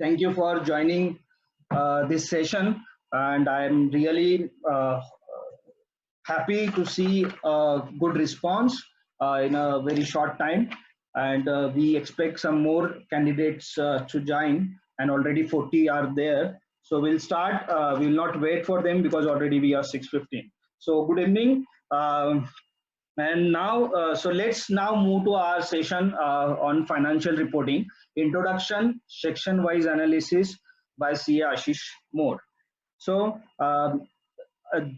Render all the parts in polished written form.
Thank you for joining this session, and I'm really happy to see a good response in a very short time. And we expect some more candidates to join, and already 40 are there. So we'll start. We'll not wait for them because already we are 6:15. So good evening. And now, so let's now move to our session on financial reporting, introduction, section-wise analysis by CA Ashish More. So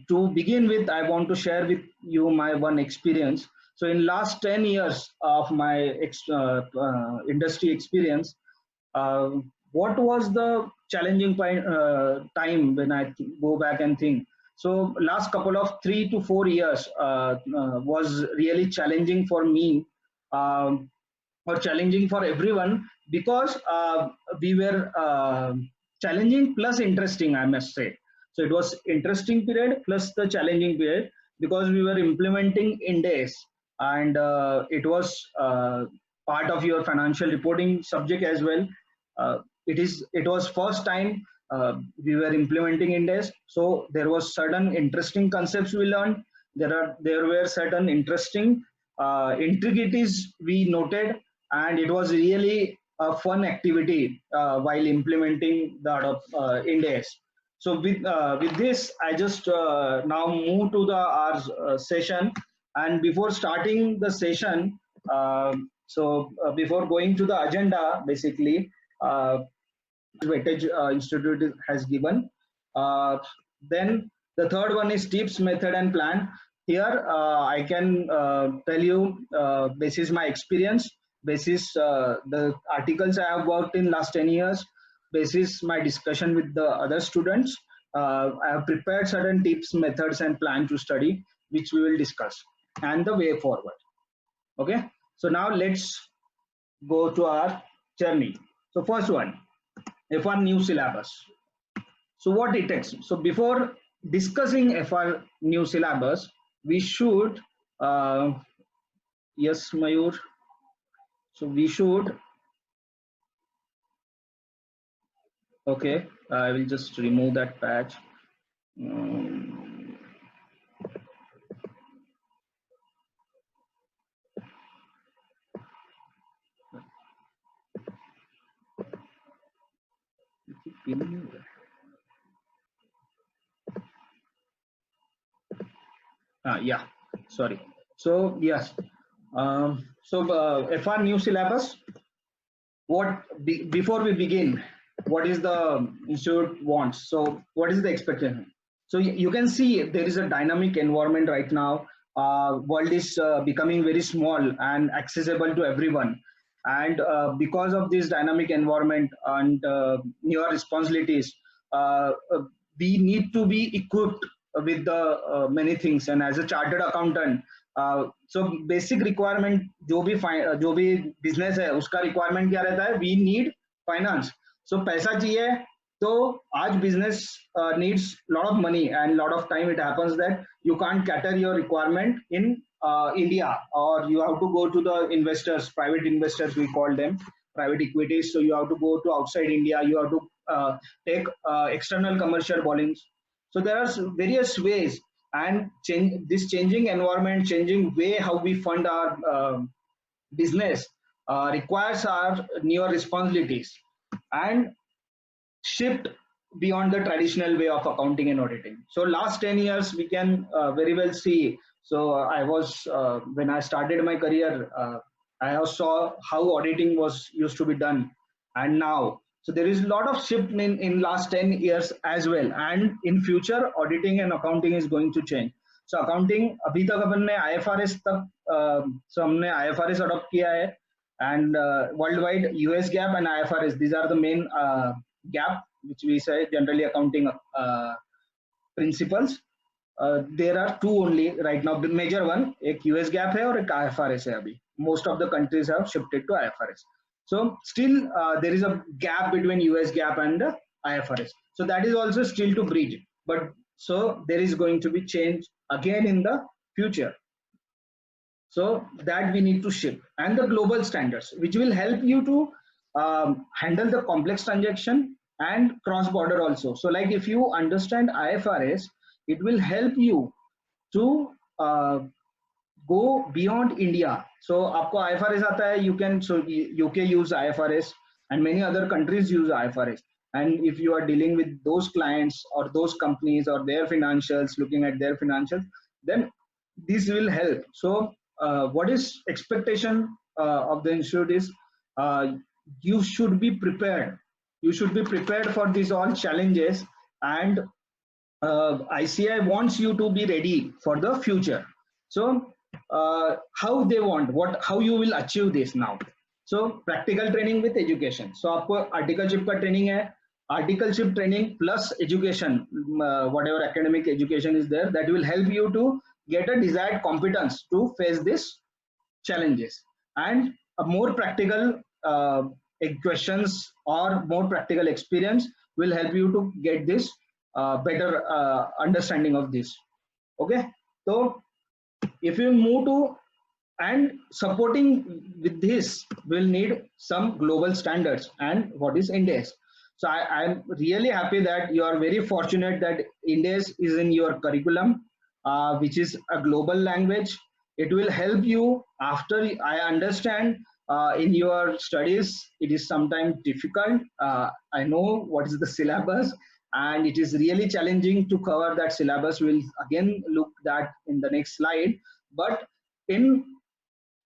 to begin with, I want to share with you my one experience. So in last 10 years of my industry experience, uh, what was the challenging time when I go back and think? So last couple of 3 to 4 years was really challenging for me, um, or challenging for everyone, because we were challenging plus interesting, I must say. So it was interesting period plus the challenging period, because we were implementing in days, and it was part of your financial reporting subject as well. It was first time we were implementing index, so there was certain interesting concepts we learned. There were certain interesting intricacies we noted, and it was really a fun activity while implementing the index. So with this, I just now move to the our session. And before starting the session, before going to the agenda, basically, uh, Weightage Institute has given. Uh, then the third one is tips, method, and plan. Here, I can tell you, basis my experience, basis the articles I have worked in last 10 years, basis my discussion with the other students. I have prepared certain tips, methods, and plan to study, which we will discuss, and the way forward. Okay. So now let's go to our journey. So first one, FR new syllabus. So what it takes? So before discussing FR new syllabus, we should, yes, Mayur. So we should, okay, I will just remove that patch. Yeah, sorry. So yes, FR new syllabus. Before we begin, what is the institute wants? So what is the expectation? So you can see there is a dynamic environment right now. World is becoming very small and accessible to everyone, and because of this dynamic environment and newer responsibilities, we need to be equipped with the many things. And as a chartered accountant, so basic requirement जो भी business है उसका requirement क्या रहता है? We need finance. सो पैसा चाहिए. तो आज business needs lot of money, and lot of time it happens that you can't cater your requirement in India, or you have to go to the investors, private investors we call them, private equities. So you have to go to outside India, you have to take external commercial borrowings. So there are various ways, and this changing environment, changing way how we fund our business requires our newer responsibilities, and shift beyond the traditional way of accounting and auditing. So last 10 years we can very well see. So I was when I started my career, I saw how auditing was used to be done, and now so there is a lot of shift in last 10 years as well, and in future auditing and accounting is going to change. So accounting अभी तक अपन ने IFRS तक so हमने IFRS adopt किया है, and worldwide US GAAP and IFRS, these are the main gap which we say generally accounting principles. There are two only right now, the major one, एक US GAAP है और एक IFRS है. अभी most of the countries have shifted to IFRS. So still there is a gap between US GAAP and the IFRS. So that is also still to bridge. But so there is going to be change again in the future. So that we need to shift, and the global standards, which will help you to handle the complex transaction and cross border also. So like if you understand IFRS, it will help you to go beyond India. So आपको IFRS आता है, you can, so UK use IFRS and many other countries use IFRS. And if you are dealing with those clients or those companies or their financials, looking at their financials, then this will help. So what is expectation of the institute is you should be prepared. You should be prepared for these all challenges, and ICI wants you to be ready for the future. So how they want, how you will achieve this now. So practical training with education. So आपको articleship का training है, articleship training plus education, whatever academic education is there, that will help you to get a desired competence to face these challenges. And a more practical questions or more practical experience will help you to get this better understanding of this. Okay, so if you move to, and supporting with this will need some global standards and what is INDES. So I'm really happy that you are very fortunate that INDES is in your curriculum, which is a global language. It will help you after, I understand, in your studies it is sometimes difficult. I know what is the syllabus, and it is really challenging to cover that syllabus. We'll again look that in the next slide. But in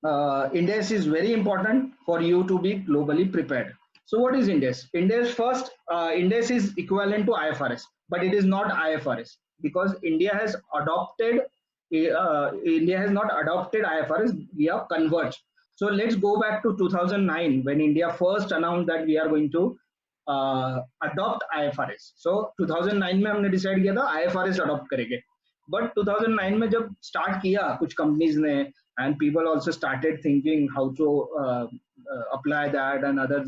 INDES is very important for you to be globally prepared. So what is INDES? INDES first, INDES is equivalent to IFRS, but it is not IFRS because India has adopted, India has not adopted IFRS, we have converged. So let's go back to 2009 when India first announced that we are going to adopt IFRS. So 2009 में हमने decide किया था IFRS adopt करेंगे. But 2009 में जब start किया कुछ companies ने, and people also started thinking how to apply that and other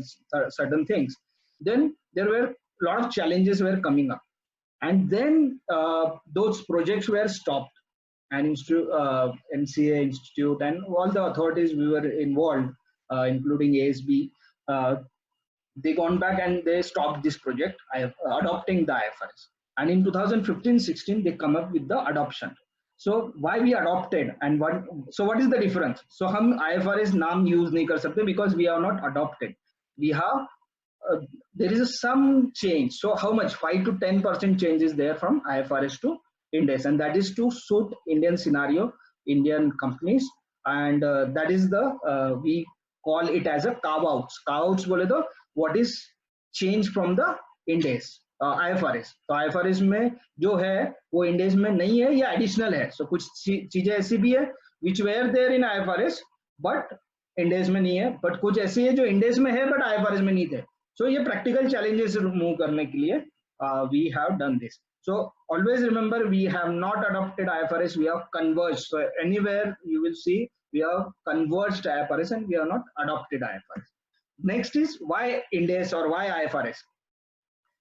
certain things, then there were a lot of challenges were coming up, and then those projects were stopped, and MCA Institute and all the authorities we were involved, including ASB, they gone back and they stopped this project, adopting the IFRS. And in 2015-16 they come up with the adoption. So why we adopted and what? So what is the difference? So हम IFRS नाम use नहीं कर सकते because we are not adopted. We have there is some change. So how much? 5 to 10% change is there from IFRS to INDES, and that is to suit Indian scenario, Indian companies, and that is the we call it as a carve outs. Carve outs बोले तो what is change from the INDES. IFRS. तो IFRS में जो है वो INDES में नहीं है या एडिशनल है. So कुछ चीजें ऐसी भी है which were there in IFRS but INDES में नहीं है, but कुछ ऐसी है जो INDES में है but IFRS में नहीं थे. So ये practical challenges remove करने के लिए we have done this. So always remember, we have not adopted IFRS, we have converged. So anywhere you will see we have converged IFRS and we have not adopted IFRS. Next is why INDES or why IFRS.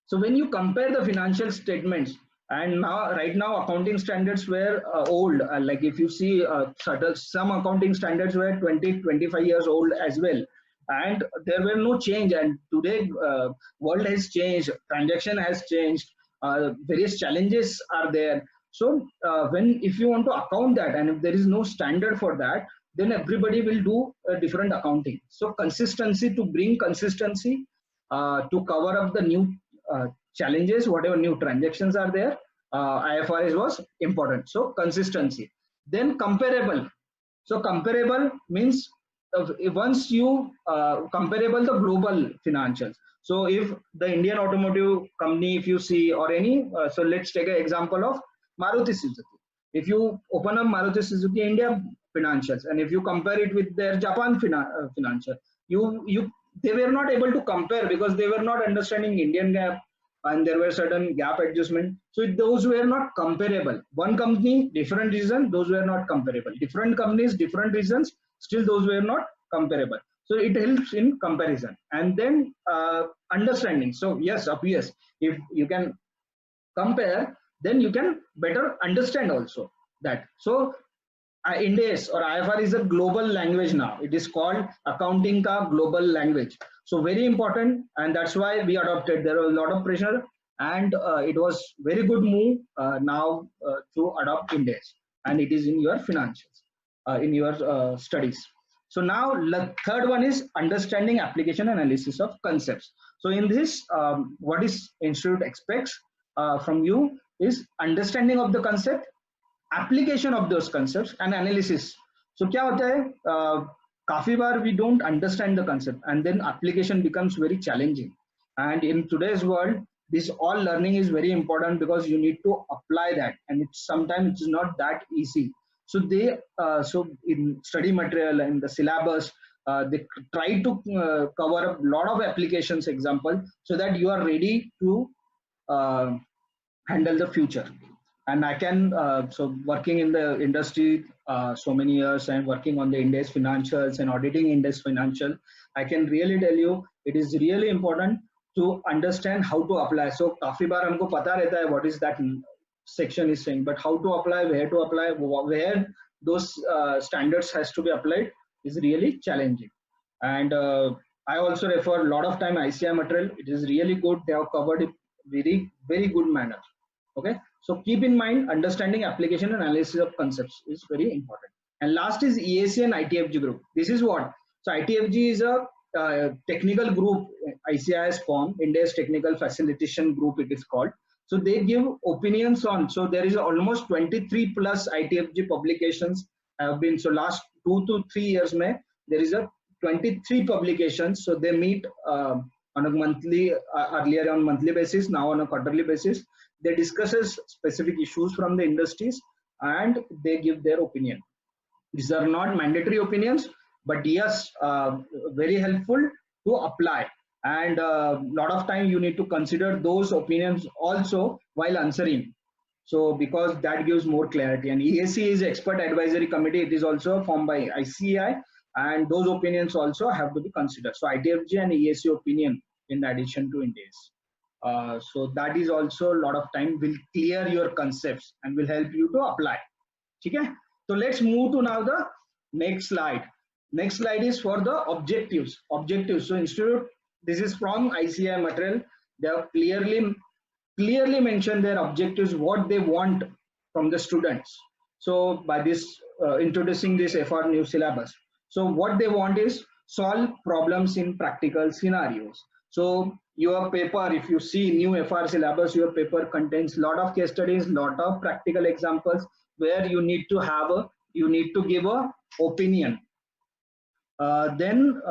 So when you compare the financial statements, and now right now accounting standards were old, like if you see some accounting standards were 20-25 years old as well, and there were no change. And today world has changed, transaction has changed, various challenges are there. So when if you want to account that, and if there is no standard for that, then everybody will do a different accounting. So consistency, to bring consistency to cover up the new challenges, whatever new transactions are there, IFRS was important. So consistency. Then comparable. So comparable means once you comparable the global financials. So if the Indian automotive company, if you see, or any, so let's take an example of Maruti Suzuki. If you open up Maruti Suzuki India financials, and if you compare it with their Japan financial, they were not able to compare because they were not understanding Indian GAAP, and there were certain gap adjustment. So those were not comparable. One company, different reason, those were not comparable. Different companies, different reasons, still those were not comparable. So it helps in comparison. And then understanding. So yes, obvious, if you can compare, then you can better understand also that. So Indies or IFR is a global language now. It is called accounting ka global language. So very important, and that's why we adopted. There was a lot of pressure, and it was very good move now to adopt Indies, and it is in your financials, in your studies. So now the third one is understanding application analysis of concepts. So in this, what is institute expects from you is understanding of the concept, application of those concepts and analysis. So क्या होता है काफी बार we don't understand the concept and then application becomes very challenging, and in today's world this all learning is very important because you need to apply that, and it's sometimes it's not that easy. So they so in study material and the syllabus they try to cover a lot of applications example so that you are ready to uh, handle the future. And I can so working in the industry so many years and working on the India's financials and auditing India's financial, I can really tell you it is really important to understand how to apply. So काफी बार हमको पता रहता है what is that section is saying, but how to apply, where to apply, where those standards has to be applied is really challenging. And I also refer a lot of time ICI material. It is really good. They have covered it very good manner. Okay, so keep in mind understanding application and analysis of concepts is very important. And last is EAC and ITFG group. This is what, so ITFG is a technical group ICI has formed, India's technical facilitation group it is called. So they give opinions on, so there is almost 23 plus ITFG publications have been, so last 2 to 3 years mein, there is a 23 publications. So they meet on a monthly earlier on monthly basis, now on a quarterly basis. They discusses specific issues from the industries and they give their opinion. These are not mandatory opinions, but yes, very helpful to apply. And a lot of time you need to consider those opinions also while answering. So because that gives more clarity. And EAC is expert advisory committee. It is also formed by ICI, and those opinions also have to be considered. So ITFG and EAC opinion in addition to India's. So that is also a lot of time will clear your concepts and will help you to apply. Okay, so let's move to now the next slide. Next slide is for the objectives. So institute, this is from ICI material. They have clearly mentioned their objectives, what they want from the students. So by this introducing this FR new syllabus, so what they want is solve problems in practical scenarios. So your paper, if you see new FR syllabus, your paper contains lot of case studies, lot of practical examples where you need to have a, you need to give a opinion. Then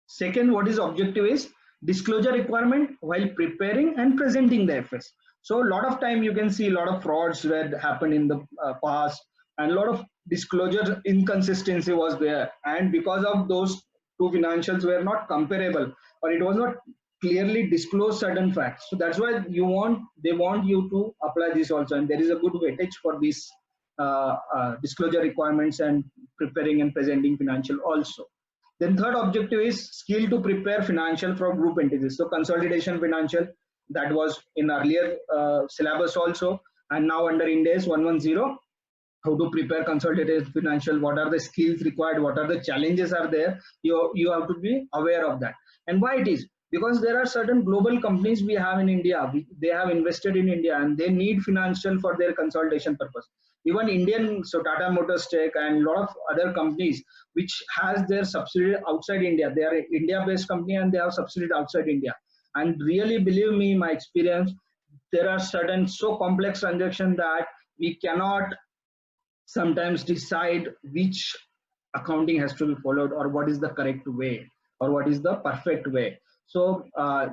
second, what is objective is disclosure requirement while preparing and presenting the FS. So a lot of time you can see a lot of frauds that happened in the past, and a lot of disclosure inconsistency was there, and because of those two financials were not comparable or it was not clearly disclosed certain facts. So that's why they want you to apply this also, and there is a good weightage for these disclosure requirements and preparing and presenting financial also. Then third objective is skill to prepare financial for group entities. So consolidation financial, that was in earlier syllabus also, and now under India's 110, how to prepare consolidated financial, what are the skills required, what are the challenges are there, you have to be aware of that. And why it is, because there are certain global companies we have in India, they have invested in India and they need financial for their consolidation purpose. Even Indian, so Tata Motors Tech and a lot of other companies which has their subsidiary outside India, they are an India based company and they have subsidiary outside India. And really believe me, my experience, there are certain so complex transactions that we cannot sometimes decide which accounting has to be followed or what is the correct way or what is the perfect way. So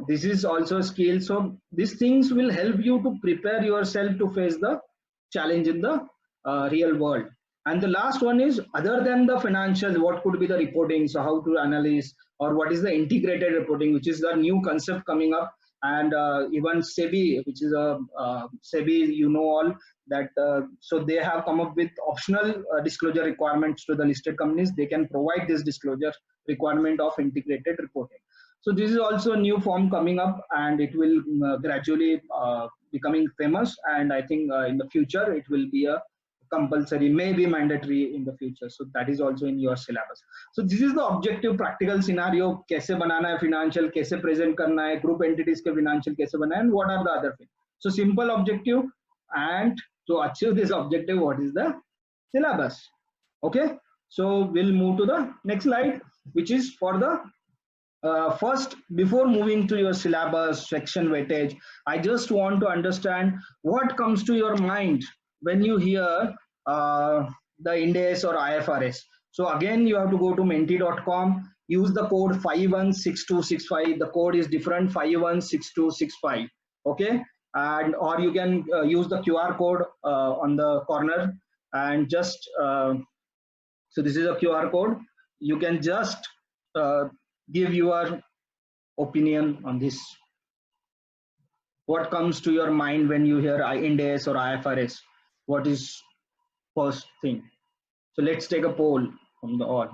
this is also a skill. So these things will help you to prepare yourself to face the challenge in the real world. And the last one is, other than the financials, what could be the reporting? So how to analyze, or what is the integrated reporting, which is the new concept coming up. And even SEBI, which is a SEBI, you know all that. So they have come up with optional disclosure requirements to the listed companies. They can provide this disclosure requirement of integrated reporting. So this is also a new form coming up, and it will gradually becoming famous. And I think in the future it will be a compulsory, may be mandatory in the future. So that is also in your syllabus. So this is the objective practical scenario. कैसे बनाना है financial, कैसे present करना है, group entities के financial कैसे बनाना है, and what are the other things. So simple objective, and to achieve this objective, what is the syllabus? Okay. So we'll move to the next slide, which is for the first, before moving to your syllabus section weightage, I just want to understand what comes to your mind when you hear the Ind AS or IFRS. So again, you have to go to menti.com, use the code 516265. The code is different, 516265. Okay, and or you can use the QR code on the corner, and just so this is a QR code. You can just give your opinion on this. What comes to your mind when you hear Ind AS or IFRS? What is first thing? So let's take a poll from the all.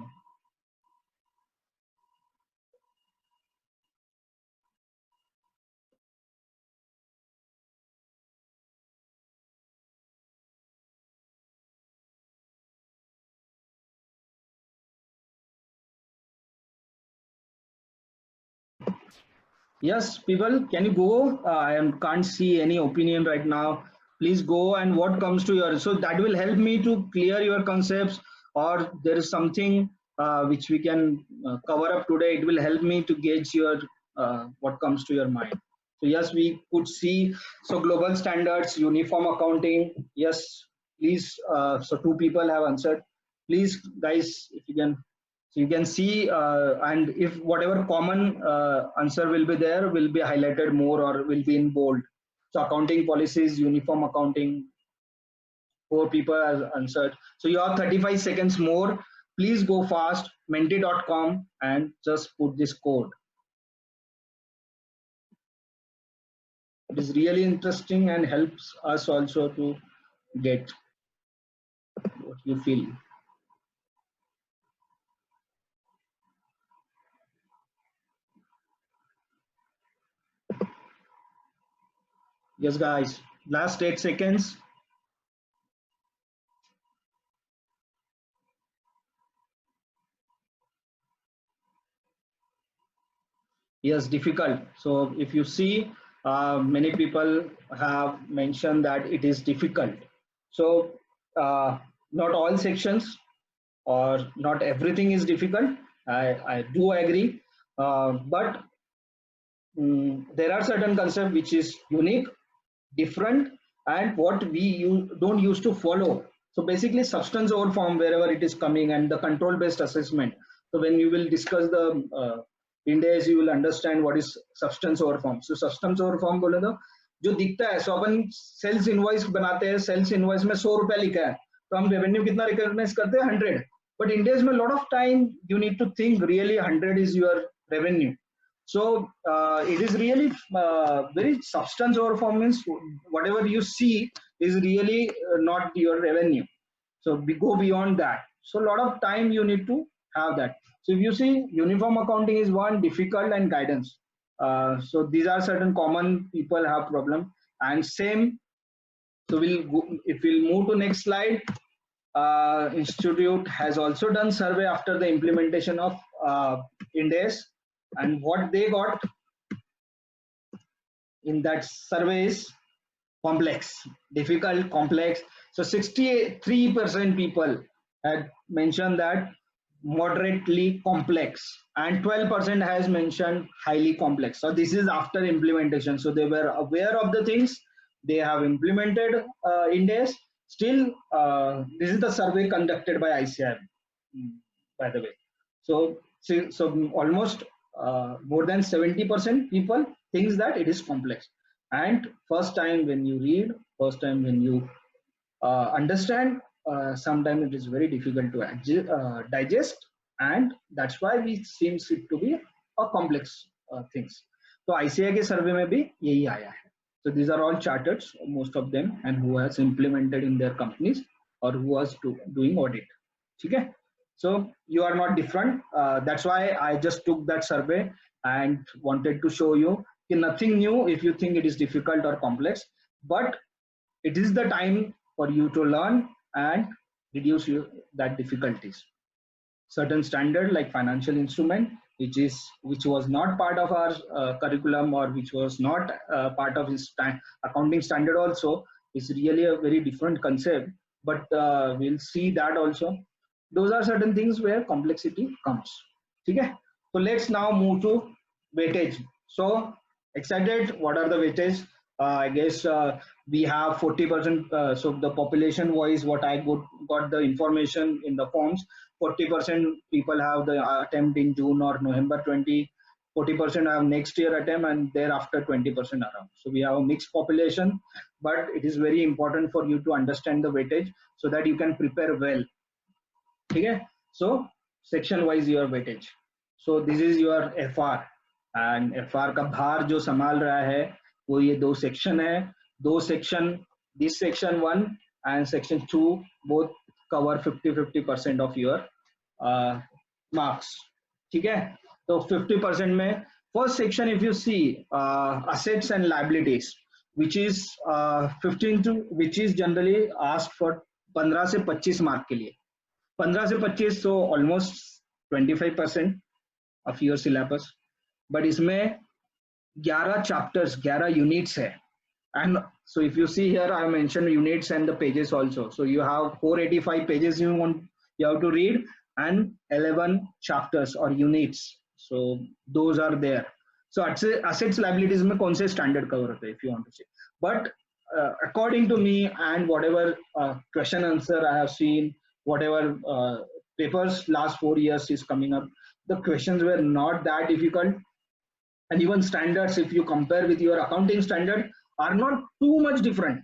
Yes, people, can you go? I can't see any opinion right now. Please go, and what comes to your, so that will help me to clear your concepts, or there is something which we can cover up today. It will help me to gauge your what comes to your mind. So yes, we could see, so global standards, uniform accounting. Yes, please. So two people have answered. Please, guys, if you can. So you can see, and if whatever common answer will be there, will be highlighted more or will be in bold. So accounting policies, uniform accounting, 4 people have answered. So you have 35 seconds more. Please go fast, menti.com, and just put this code. It is really interesting and helps us also to get what you feel. Yes, guys, last 8 seconds. Yes, difficult. So if you see, many people have mentioned that it is difficult. So not all sections or not everything is difficult. I do agree, but there are certain concepts which is unique, different, and what we don't use to follow. So basically substance over form wherever it is coming, and the control based assessment. So when you will discuss the Ind AS, you will understand what is substance over form. So substance over form बोले तो जो दिखता है, सो अपन sales invoice बनाते हैं, sales invoice में 100 रुपया लिखा है, तो हम रेवेन्यू कितना रिकॉग्नाइज करते हैं? 100. बट Ind AS में lot of time you need to think really 100 is your revenue. So it is really very substance over form, means whatever you see is really not your revenue. So we go beyond that. So a lot of time you need to have that. So if you see, uniform accounting is one, difficult, and guidance. So these are certain common people have problem, and same. So we'll go, if we'll move to next slide. Institute has also done survey after the implementation of Ind AS, and what they got in that survey is complex, difficult, complex. So 63% people had mentioned that moderately complex, and 12% has mentioned highly complex. So this is after implementation. So they were aware of the things, they have implemented Ind AS. Still, this is the survey conducted by ICAR, by the way. So almost more than 70% people thinks that it is complex. And first time when you read, first time when you understand, sometimes it is very difficult to digest, and that's why we seems it to be a complex things. So ICAI के survey में भी यही आया है. So these are all chartered, most of them, and who has implemented in their companies or who was doing audit. Okay? So you are not different. That's why I just took that survey and wanted to show you nothing new if you think it is difficult or complex, but it is the time for you to learn, and reduce that difficulties. Certain standard like financial instrument, which was not part of our curriculum, or which was not part of his accounting standard also, is really a very different concept, but we'll see that also. Those are certain things where complexity comes. Okay, so let's now move to weightage. So excited, what are the weightage? I guess we have 40%. So the population wise, what I got the information in the forms, 40% people have the attempt in June or November 20, 40% have next year attempt, and thereafter 20% around. So we have a mixed population, but it is very important for you to understand the weightage so that you can prepare well. Okay, so section wise your weightage. So this is your FR, and FR का भार जो संभाल रहा है वो ये दो section है. दो section, this section 1 and section 2 both cover 50% of your marks. ठीक है, तो 50% में first section if you see assets and liabilities, which is 15 to, which is generally asked for 15 से 25 मार्क के लिए. 15 से 25, so almost 25% of your syllabus. But इसमें 11 chapters, 11 units है. And so if you see here, I mentioned units and the pages also. So you have 485 pages you have to read, and 11 chapters or units. So those are there. So assets liabilities में कौन से standard cover होते हैं, if you want to say. But according to me and whatever question answer I have seen, whatever papers last 4 years is coming up, the questions were not that difficult, and even standards, if you compare with your accounting standard, are not too much different.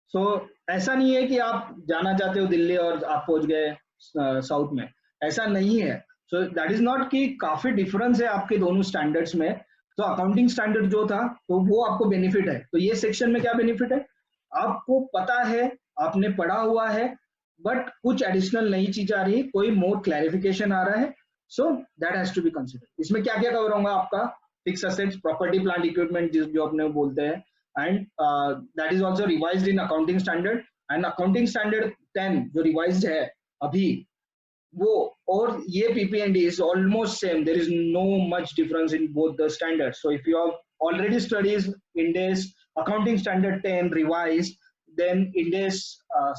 So ऐसा नहीं है कि आप जाना चाहते हो दिल्ली और आप पहुंच गए साउथ में, ऐसा नहीं है. So that is not कि काफी डिफरेंस है आपके दोनों स्टैंडर्ड्स में. तो अकाउंटिंग स्टैंडर्ड जो था तो वो आपको बेनिफिट है. तो ये सेक्शन में क्या बेनिफिट है, आपको पता है, आपने पढ़ा हुआ है, बट कुछ एडिशनल नई चीज आ रही है, कोई मोर क्लैरिफिकेशन आ रहा है. So that has to be consider. इसमें क्या क्या कवर होगा आपका, fix assets, property, plant, equipment जो अपने बोलते हैं, and that is also revised in accounting standard. And accounting standard 10 जो रिवाइज्ड है अभी वो और ये PPND is almost same. There is no much difference in both the standards. So if you have already studied Ind-AS accounting standard 10 revised, then Ind-AS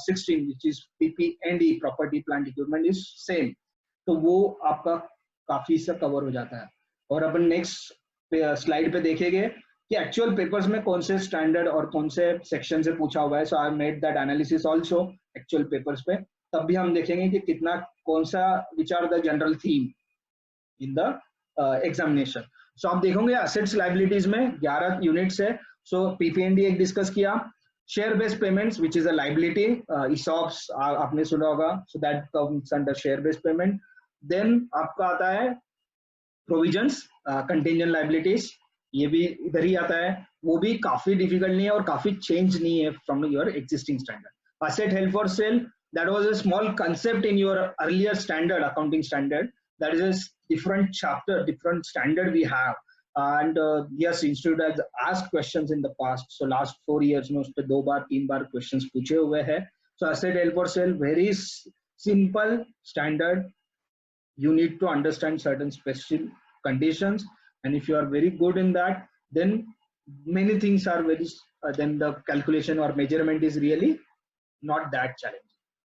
16 which is PPND property plant equipment is same. तो वो आपका काफी सा cover हो जाता है. और अपन next slide पे देखेंगे कि एक्चुअल पेपर्स में कौन से स्टैंडर्ड और कौन से सेक्शन से पूछा हुआ है. So I made that analysis also actual papers पे. तब भी हम देखेंगे कि कितना कौन सा which are the general theme in the examination. So आप देखोगे असेट्स लायबिलिटीज में 11 यूनिट्स है. सो PPND एक डिस्कस किया, share based payments which is a liability, ESOPs आपने सुना होगा, so that comes under share based payment. Then आपका आता है प्रोविजंस, कंटिंजेंट लायबिलिटीज, ये भी इधर ही आता है. वो भी काफी डिफिकल्ट नहीं है और काफी चेंज नहीं है from your existing standard. Asset held for sale, that was a small concept in your earlier standard, accounting standard. That is a different chapter, different standard we have. And yes, institute has asked questions in the past. So last 4 years में उस पे 2 बार 3 बार questions पूछे हुए हैं. So asset held for sale, very simple standard. You need to understand certain special conditions, and if you are very good in that, then many things are very then the calculation or measurement is really not that challenging.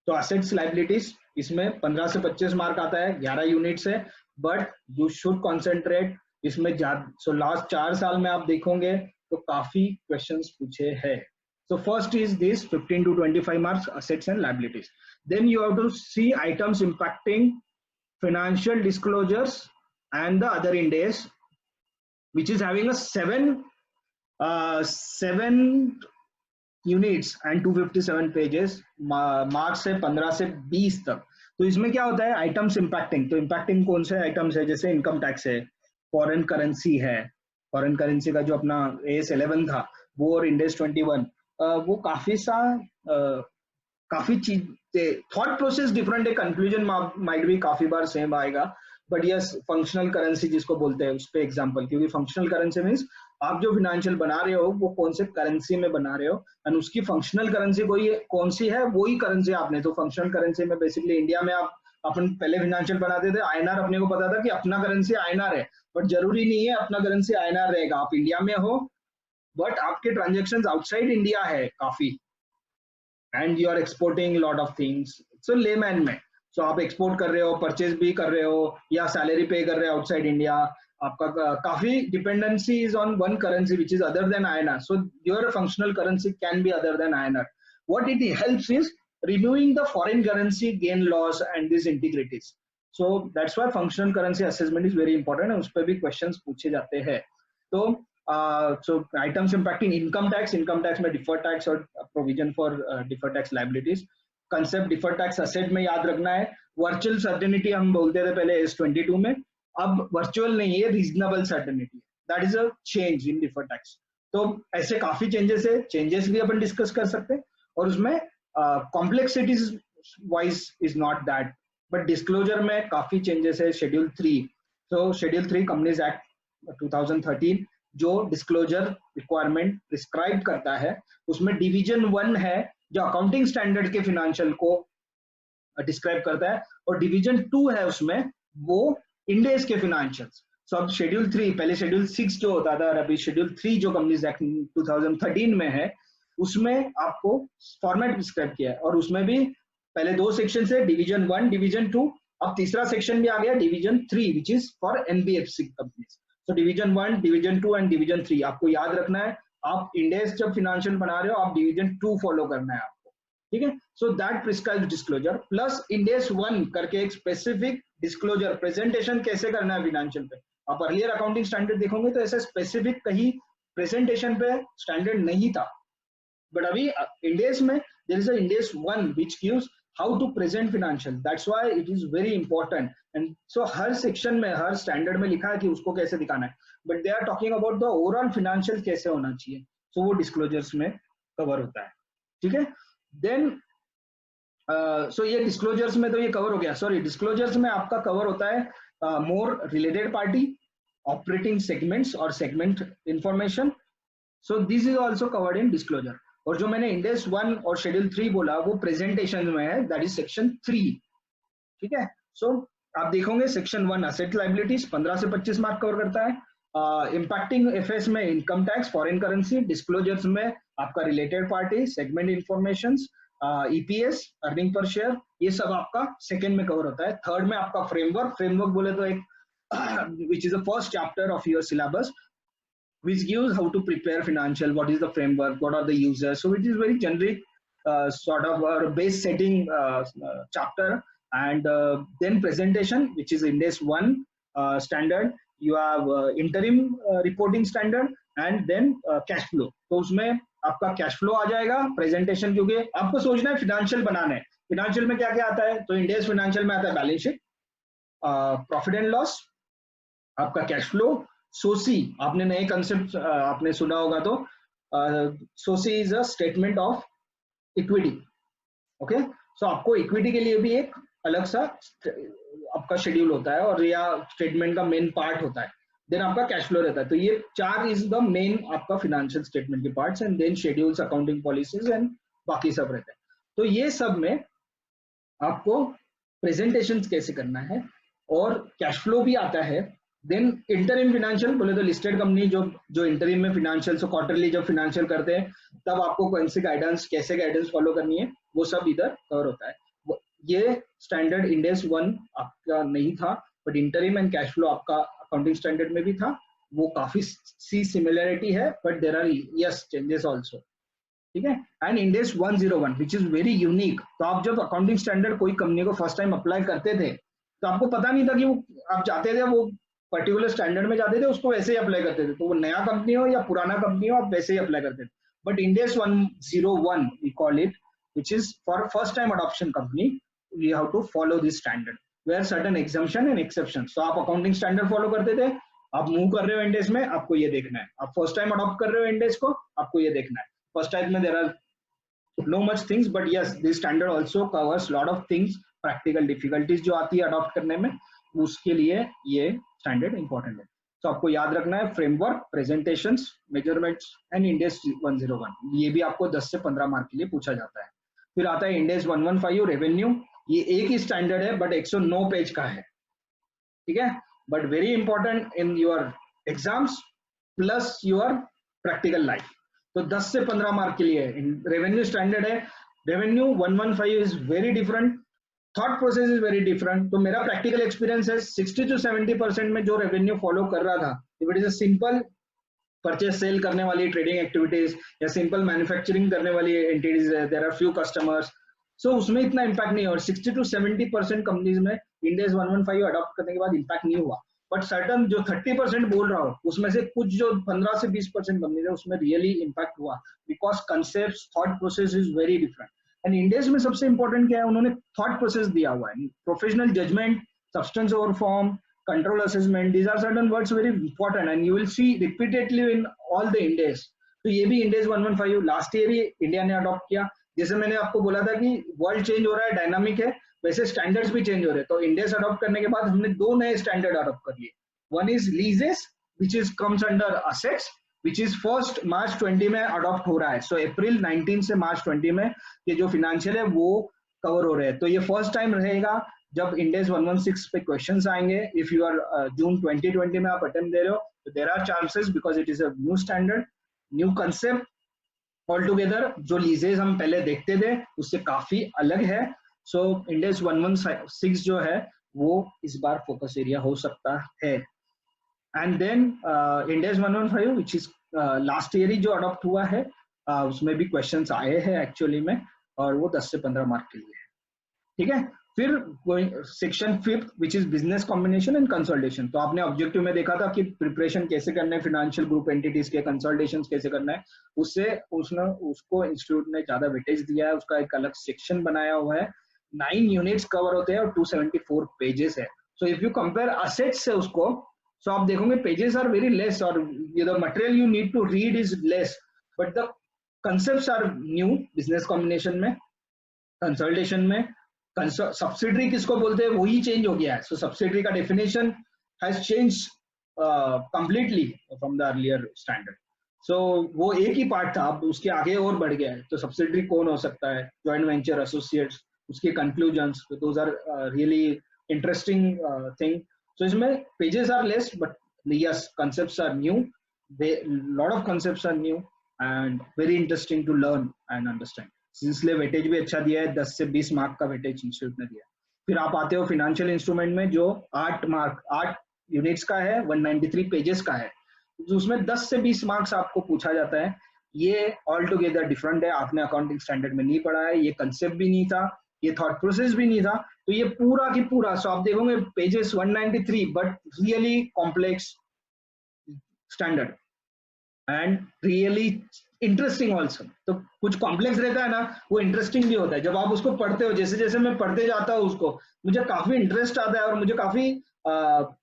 तो assets liabilities इसमें 15 से 25 mark आता है, 11 units है, but you should concentrate इसमें. So last 4 साल में आप देखोगे तो काफी क्वेश्चंस पूछे हैं. So first is this 15 to 25 marks, assets and liabilities. Then you have to see items impacting financial disclosures and the other Ind-AS, which is having a 7 units and 257 pages. March से 15 से 20 तक. तो इसमें क्या होता है, आइटम्स इंपैक्टिंग. तो impacting कौन से आइटम्स है, जैसे इनकम टैक्स है, फॉरेन करेंसी है. फॉरेन करेंसी का जो अपना AS 11 था वो और Ind-AS 21, वो काफी सा काफी चीज, थॉट प्रोसेस डिफरेंट है, कंक्लूजन माइट भी काफी बार सेम आएगा, बट यस फंक्शनल करेंसी जिसको बोलते हैं उस पे एग्जांपल, क्योंकि फंक्शनल करेंसी मींस आप जो फिनेंशियल बना रहे हो वो कौन से करेंसी में बना रहे हो, एंड उसकी फंक्शनल करेंसी कोई कौन सी है वही करेंसी आपने। तो फंक्शनल करेंसी में बेसिकली इंडिया में आप अपन पहले फिनेंशियल बनाते थे आईएनआर, अपने को पता था कि अपना करेंसी आईएनआर है, बट जरूरी नहीं है अपना करेंसी आईएनआर रहेगा। आप इंडिया में हो बट आपके ट्रांजेक्शन आउटसाइड इंडिया है काफी, and you are exporting lot of things. So layman में सो आप एक्सपोर्ट कर रहे हो, परचेज भी कर रहे हो या सैलरी पे कर रहे हो आउटसाइड इंडिया, आपका काफी dependency is on one currency which is other than INR. So your functional currency can be other than INR. What it helps is removing the foreign currency gain loss and these integrities. So that's why functional currency assessment is very important, and उस पर भी questions पूछे जाते हैं. तो so items impacting income tax में deferred tax और provision for deferred tax liabilities. Concept deferred tax asset में याद रखना है. Virtual certainty हम बोलते थे पहले S22 में, अब virtual नहीं है, reasonable certainty. That is a change in deferred tax. तो ऐसे काफी चेंजेस है, चेंजेस भी अपन डिस्कस कर सकते हैं, और उसमें complexities wise is not that, but disclosure में काफी चेंजेस है. शेड्यूल 3, तो शेड्यूल 3 कंपनीज एक्ट 2013 जो डिस्क्लोजर रिक्वायरमेंट प्रिस्क्राइब करता है, उसमें डिवीजन 1 है जो अकाउंटिंग स्टैंडर्ड के फिनेंशियल को डिस्क्राइब करता है, और डिवीजन 2 है उसमें वो इंडेस के फिनेंशियल्स. सो अब शेड्यूल 3, पहले शेड्यूल 6 जो होता था, और अभी शेड्यूल 3 जो कंपनीज एक्ट 2013 में है, उसमें आपको फॉर्मेट डिस्क्राइब किया है, और उसमें भी पहले 2 सेक्शन है, डिवीजन 1, डिवीजन 2, अब तीसरा सेक्शन भी आ गया division 3 which is for NBFC companies. So division 1, division 2 and division 3 आपको याद रखना है. आप इंडेस जब फिनेंशियल बना रहे हो आप डिवीजन 2 फॉलो करना है आपको, ठीक है. So that prescribes disclosure plus Ind AS 1 करके एक स्पेसिफिक डिस्क्लोजर प्रेजेंटेशन कैसे करना है फिनेंशियल पे. आप अर्लियर अकाउंटिंग स्टैंडर्ड देखोगे तो ऐसे स्पेसिफिक कहीं प्रेजेंटेशन पे स्टैंडर्ड नहीं था, but अभी इंडेस में there is a इंडेस 1 which gives how to present financial. That's why it is very important, and so her section में हर स्टैंडर्ड में लिखा है कि उसको कैसे दिखाना है, but they are talking about the overall financial कैसे होना चाहिए, so वो डिस्क्लोजर्स में कवर होता है, ठीक है. देन सो ये डिस्क्लोजर्स में तो ये कवर हो गया. सॉरी, डिस्क्लोजर्स में आपका कवर होता है more related party, operating segments और segment information. So this is also covered in disclosure. और जो मैंने इंडेस 1 और शेड्यूल 3 बोला वो प्रेजेंटेशन में है, दैट इज सेक्शन 3, ठीक है. सो आप देखोगे सेक्शन 1 असेट लायबिलिटीज 15 से 25 मार्क कवर करता है. इम्पैक्टिंग एफएस में income tax, foreign currency. Disclosures में आपका related party, segment information, EPS, earning per share, ये सब आपका सेकेंड में कवर होता है. थर्ड में आपका फ्रेमवर्क बोले तो एक which is the first chapter of your syllabus, which gives how to prepare financial, what is the framework, what are the users. So it is very generic sort of base setting chapter. And then presentation, which is index 1 standard. You have interim reporting standard, and then cash flow. तो उसमें आपका cash flow आ जाएगा. presentation क्योंकि आपको सोचना है financial बनाना है. financial में क्या क्या आता है, तो इंडेस financial में आता है balance sheet, profit and loss, आपका कैश फ्लो. सोसी आपने नए कंसेप्ट आपने सुना होगा, तो SOCE is a statement of equity. Okay, so आपको इक्विटी के लिए भी एक अलग सा आपका शेड्यूल होता है, और या स्टेटमेंट का मेन पार्ट होता है. देन आपका कैश फ्लो रहता है. तो ये 4 इज द मेन आपका फिनेंशियल स्टेटमेंट के parts, and then schedules, accounting policies and बाकी सब रहते हैं. तो ये सब में आपको प्रेजेंटेशन कैसे करना है, और कैश फ्लो भी आता है. देन इंटरिम फिनेंशियल बोले तो लिस्टेड कंपनी जो इंटरिम में फिनेंशियल, सो क्वार्टरली जब फिनेंशियल करते हैं तब आपको कौन सी गाइडेंस, कैसे गाइडेंस फॉलो करनी है, वो सब इधर कवर होता है. ये स्टैंडर्ड इंडेस 1 आपका नहीं था, but interim and cash flow आपका अकाउंटिंग स्टैंडर्ड में भी था. वो काफी सी सिमिलरिटी है, but there are yes changes also, ठीक है. And Ind AS 101 which is very unique. तो आप जब अकाउंटिंग स्टैंडर्ड कोई कंपनी को फर्स्ट टाइम अप्लाई करते थे तो आपको पता नहीं था कि वो आप जाते थे वो पर्टिकुलर स्टैंडर्ड में जाते थे, उसको वैसे ही अप्लाई करते थे. तो वो नया कंपनी हो या पुराना कंपनी हो, आप वैसे ही अप्लाई करते थे. But Ind AS 101 we call it, which is for first time adoption company, we have to follow this standard where certain exemption and exceptions. So आप अकाउंटिंग स्टैंडर्ड फॉलो करते थे, आप मूव कर रहे हो इंडेस में, आपको ये देखना है. आप फर्स्ट टाइम अडॉप्ट कर रहे हो इंडेस को, आपको ये देखना है. फर्स्ट टाइम में there are no much things, but yes this standard also covers lot of things, practical difficulties जो आती है अडॉप्ट करने में. उसके लिए ये स्टैंडर्ड इंपॉर्टेंट है। तो आपको याद रखना है framework, presentations, measurements and Ind AS 101, ये भी आपको 10 से 15 मार्क के लिए पूछा जाता है। फिर आता है इंडेस 115 रेवेन्यू, ये एक ही स्टैंडर्ड है बट 109 पेज का है, ठीक है, but very important in your exams plus your practical life. तो 10 से 15 मार्क के लिए रेवेन्यू स्टैंडर्ड है। Revenue 115 is very different, thought process is very different. तो मेरा प्रैक्टिकल एक्सपीरियंस है 60 to 70% में जो रेवेन्यू फॉलो कर रहा था, if it is a simple purchase sale करने वाली ट्रेडिंग एक्टिविटीज या सिंपल मैन्युफैक्चरिंग करने वाली entities, there are few customers, so उसमें इतना इम्पैक्ट नहीं है। और 60 to 70% कंपनीज में इंडेस 115 अडॉप्ट करने के बाद इम्पैक्ट नहीं हुआ, बट सर्टन जो 30% बोल रहा हूँ उसमें से कुछ जो 15 से 20% कंपनीज है उसमें रियली इम्पैक्ट हुआ, because concept thought process is very different. And Ind AS में सबसे इंपॉर्टेंट क्या है, उन्होंने थॉट प्रोसेस दिया हुआ है, professional judgement, substance over form, control assessment, these are certain words very important and you will see repeatedly in all the index। तो ये भी इंडेस 115 लास्ट ईयर ही इंडिया ने अडॉप्ट किया। जैसे मैंने आपको बोला था कि वर्ल्ड चेंज हो रहा है, डायनामिक है, वैसे स्टैंडर्ड्स भी चेंज हो रहे हैं। तो इंडेस अडॉप्ट करने के बाद हमने दो नए स्टैंडर्ड अडॉप्ट कर लिए। One is लीजेस which is comes under assets, which is 1 मार्च 20 में अडॉप्ट हो रहा है। सो अप्रैल 19 से मार्च 20 में ये जो फिनेंशियल है वो कवर हो रहे हैं। तो ये फर्स्ट टाइम रहेगा जब इंडेस 116 पे क्वेश्चंस आएंगे। इफ यू आर जून 2020 में आप अटेम्प्ट दे रहे हो तो there are chances, because it is a new standard, new concept all together. जो लीजेस हम पहले देखते थे उससे काफी अलग है। सो इंडेस 116 जो है वो इस बार फोकस एरिया हो सकता है। And then Ind AS 115 which is last year ही जो अडॉप्ट हुआ है, उसमें भी क्वेश्चंस आए हैं एक्चुअली में, और वो 10 से 15 मार्क के लिए है, ठीक है। फिर section 5 which is business combination and consultation. तो आपने ऑब्जेक्टिव में देखा था कि प्रिपरेशन कैसे करना है फाइनेंशियल ग्रुप एंटिटीज के, कंसल्टेशन कैसे करना है, उससे उसको इंस्टीट्यूट ने ज्यादा वेटेज दिया है, उसका एक अलग सेक्शन बनाया हुआ है। 9 यूनिट्स कवर होते हैं और 274 पेजेस है। So if you compare assets से उसको, सो आप देखोगे पेजेस आर वेरी लेस और the material you need to read is less, but the concepts are new. Business combination में, कंसल्टेशन में, सब्सिडरी किसको बोलते हैं वही चेंज हो गया है। सो सब्सिडरी का definition has change completely from the earlier standard. So वो एक ही पार्ट था, अब उसके आगे और बढ़ गया है। तो सब्सिडरी कौन हो सकता है, जॉइंट वेंचर, एसोसिएट्स, उसके conclusions, those are really interesting thing. So इसमें pages are less but yes concepts are new, lot of concepts are new and very interesting to learn and understand. इसलिए weightage भी अच्छा दिया है, 10 से 20 mark का weightage institute ने दिया। फिर आप आते हो फाइनेंशियल इंस्ट्रूमेंट में जो 8 यूनिट्स का है, 193 पेजेस का है, तो उसमें 10 से 20 मार्क्स आपको पूछा जाता है। ये ऑल टुगेदर डिफरेंट है, आपने अकाउंटिंग स्टैंडर्ड में नहीं पढ़ा है, ये कंसेप्ट भी नहीं था, ये थॉट प्रोसेस भी नहीं था। तो ये पूरा की पूरा, सो आप देखोगे pages 193 but really complex standard and really interesting also. तो कुछ कॉम्प्लेक्स रहता है ना, वो इंटरेस्टिंग भी होता है जब आप उसको पढ़ते हो। जैसे जैसे मैं पढ़ते जाता हूँ उसको, मुझे काफी इंटरेस्ट आता है और मुझे काफी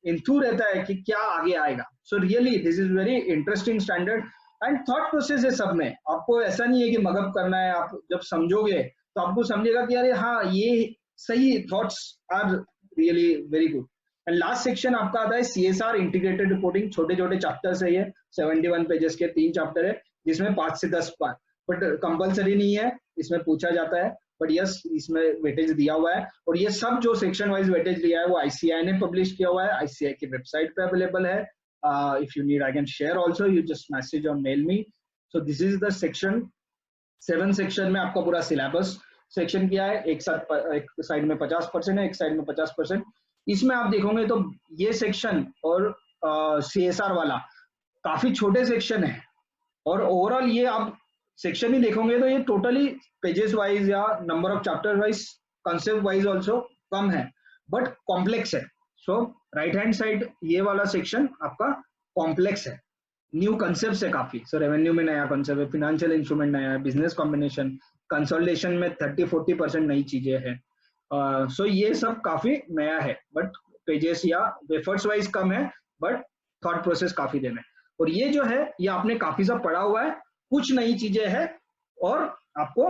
इंथू रहता है कि क्या आगे आएगा। So really this is very interesting standard and thought process है सब में। आपको ऐसा नहीं है कि मगअप करना है, आप जब समझोगे तो आपको समझेगा कि अरे हाँ ये सही, thoughts are really very good. And last section आपका आता है CSR इंटीग्रेटेड रिपोर्टिंग। छोटे छोटे चैप्टर्स है ये, 71 पेजेस के 3 चैप्टर है, जिसमें 5 से 10 पार्ट, बट कंपलसरी नहीं है, इसमें पूछा जाता है, बट यस इसमें वेटेज दिया हुआ है। और ये सब जो सेक्शन वाइज वेटेज दिया है वो ICAI ने पब्लिश किया हुआ है, ICAI की वेबसाइट पे अवेलेबल है। If you need I can share also, you just message और mail me. So this is the section 7 section में आपका पूरा सिलेबस सेक्शन किया है। एक साइड में 50% है, एक साइड में 50%। इसमें आप देखोगे तो ये सेक्शन और CSR वाला काफी छोटे सेक्शन है, और ओवरऑल ये आप सेक्शन ही देखोगे तो ये टोटली पेजेस वाइज या number of chapter wise, concept wise also come है, बट कॉम्प्लेक्स है। सो राइट हैंड साइड ये वाला सेक्शन आपका कॉम्प्लेक्स है, न्यू कंसेप्ट है काफी। सो रेवेन्यू में नया कंसेप्ट है, फाइनेंशियल इंस्ट्रूमेंट नया है, बिजनेस कॉम्बिनेशन, कंसोलिडेशन में 30-40% नई चीजें हैं। सो ये सब काफी नया है, बट पेजेस या वेफर्स वाइज कम है, बट थॉट प्रोसेस काफी देना है। और ये जो है ये आपने काफी सब पढ़ा हुआ है, कुछ नई चीजें हैं और आपको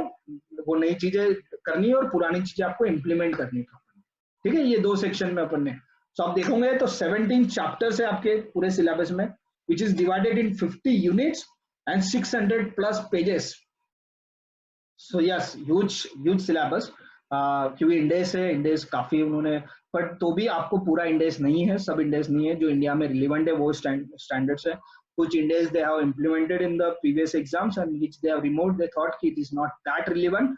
वो नई चीजें करनी है और पुरानी चीजें आपको इम्प्लीमेंट करनी है, ठीक है। ये 2 सेक्शन में अपन ने, सो आप देखोगे तो 17 चैप्टर्स है आपके पूरे सिलेबस में, which is divided in 50 units and 600 plus pages. So yes, huge syllabus. क्योंकि इंडेस है, इंडेस काफी उन्होंने, बट तो भी आपको पूरा इंडेस नहीं है, सब इंडेस नहीं है जो इंडिया में रिलेवेंट है वो स्टैंडर्ड्स है. कुछ Ind AS they have implemented in the previous exams and which they have removed, they thought कि it is not that relevant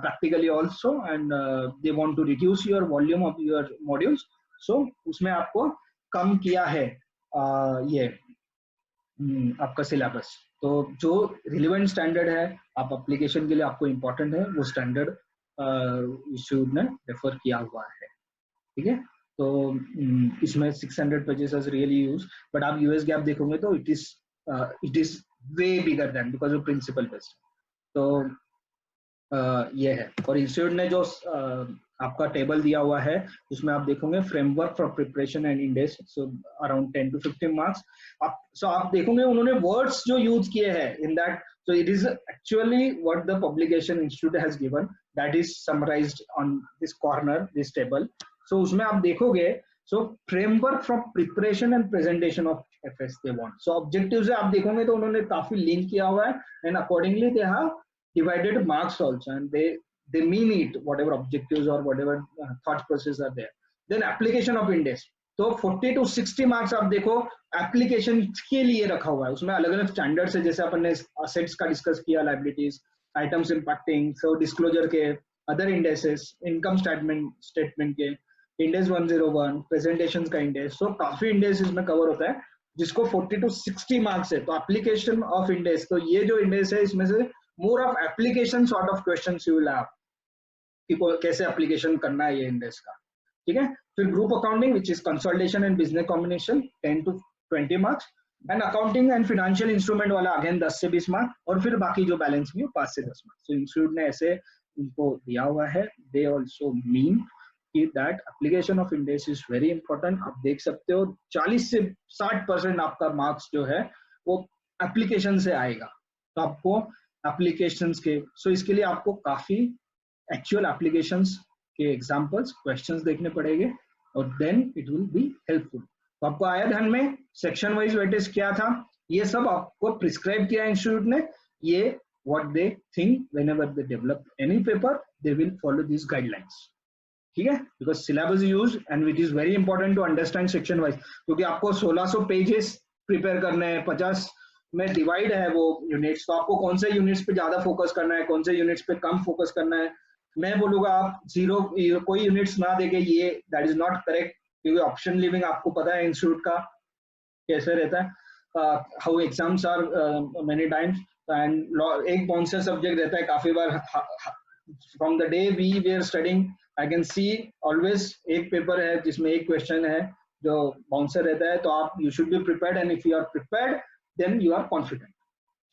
practically also, and they want to reduce your volume of your modules. So उसमें आपको कम किया है ये आपका syllabus. तो जो relevant standard है आप एप्लीकेशन के लिए आपको इम्पोर्टेंट है, वो स्टैंडर्ड इशूड ने रेफर किया हुआ है. ठीक है, तो इसमें 600 pages is really use, but आप यूएस गैप देखोगे तो it is way bigger than, because of principle based. तो ये है. और इंस्टीट्यूट ने जो आपका टेबल दिया हुआ है उसमें आप देखोगे framework for preparation and index, so around 10 to 15 marks. आप देखोगे उन्होंने वर्ड्स जो यूज किए हैं in that, so it is actually what the publication institute has given, that is summarized on this corner, this table. So उसमें आप देखोगे, so framework from preparation and presentation of FS they want. So objectives आप देखोगे तो उन्होंने काफी link किया हुआ है, and accordingly they have divided marks also, and they mean it, whatever objectives or whatever thought process are there. Then application of index, तो 40 to 60 marks आप देखो एप्लीकेशन के लिए रखा हुआ है. उसमें अलग अलग स्टैंडर्ड्स है, जैसे अपन ने असेट्स का डिस्कस किया, लायबिलिटीज, आइटम्स इंपैक्टिंग, सो डिस्क्लोजर के, अदर इंडेसेस, इनकम स्टेटमेंट के, इंडेस 101, प्रेजेंटेशन का इंडेस. सो काफी इंडेस इसमें कवर होता है जिसको 40 to 60 मार्क्स है. तो एप्लीकेशन ऑफ इंडेस, तो ये जो इंडेस है इसमें से more of application sort of questions you will have कि कैसे एप्लीकेशन करना है ये इंडेस का. ठीक है, फिर group accounting which is consolidation and business combination 10 to 20 marks, and accounting and financial instrument वाला अगेन 10 से 20 मार्क्स, और फिर बाकी जो बैलेंस भी 5 से 10 मार्क्स. तो इंस्टीट्यूट ने ऐसे उनको दिया हुआ है. दे ऑल्सो मीन कि that application of Ind AS is very important. आप देख सकते हो 40 से 60% आपका मार्क्स जो है वो एप्लीकेशन से आएगा. तो आपको एप्लीकेशंस के, सो इसके लिए आपको काफी एक्चुअल एप्लीकेशंस के एग्जांपल्स, क्वेश्चंस देखने पड़ेंगे, और then it will be helpful. तो आपको आया ध्यान में सेक्शन वाइज वेटेज क्या था, ये सब आपको प्रिस्क्राइब किया इंस्टीट्यूट ने. ये what they think whenever they develop any paper they will follow this guidelines. ठीक है, because syllabus use and which is very important to understand section wise, क्योंकि आपको 1600 पेजेस प्रिपेयर करने हैं, 50 में डिवाइड है वो यूनिट्स. तो आपको कौन से यूनिट्स पे ज्यादा फोकस करना है, कौन से यूनिट्स पे कम फोकस करना है. मैं बोलूंगा आप जीरो कोई यूनिट्स ना देके, ये दैट इज नॉट करेक्ट, क्योंकि ऑप्शन लिविंग आपको पता है इंस्टीट्यूट का कैसे रहता है, how exams are many times, and एक बाउंसर सब्जेक्ट रहता है काफी बार. From the day we we are studying I can see always एक पेपर है जिसमें एक क्वेश्चन है जो बाउंसर रहता है. तो आप you should be prepared, and if you are prepared then you are confident.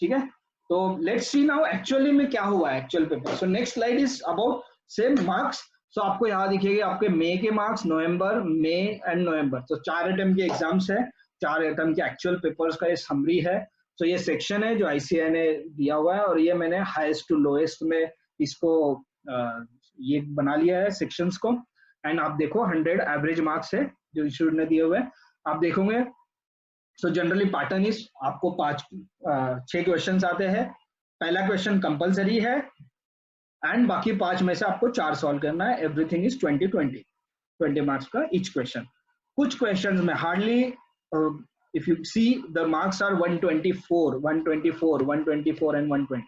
ठीक है, तो लेट्स सी नाउ एक्चुअली में क्या हुआ है actual paper. So next slide is about same marks. So आपको यहाँ दिखेगा आपके मई के marks, November, May and November. तो 4 अटेम्प्ट के एग्जाम्स है, 4 अटेम्प्ट के एक्चुअल पेपर्स का ये समरी है. सो ये सेक्शन है जो आईसीएआई ने दिया हुआ है, और ये मैंने हाईएस्ट टू लोएस्ट में इसको ये बना लिया है सेक्शंस को. एंड आप देखो 100 एवरेज मार्क्स है जो इंस्टीट्यूट ने दिए हुए हैं. आप देखोगे सो जनरली पैटर्न इज आपको 6 क्वेश्चंस आते हैं. पहला क्वेश्चन कंपलसरी है, एंड बाकी 5 में से आपको 4 सॉल्व करना है. एवरीथिंग इज 20 मार्क्स का ईच क्वेश्चन. कुछ क्वेश्चंस में hardly, if you see the marks are 124 and 120.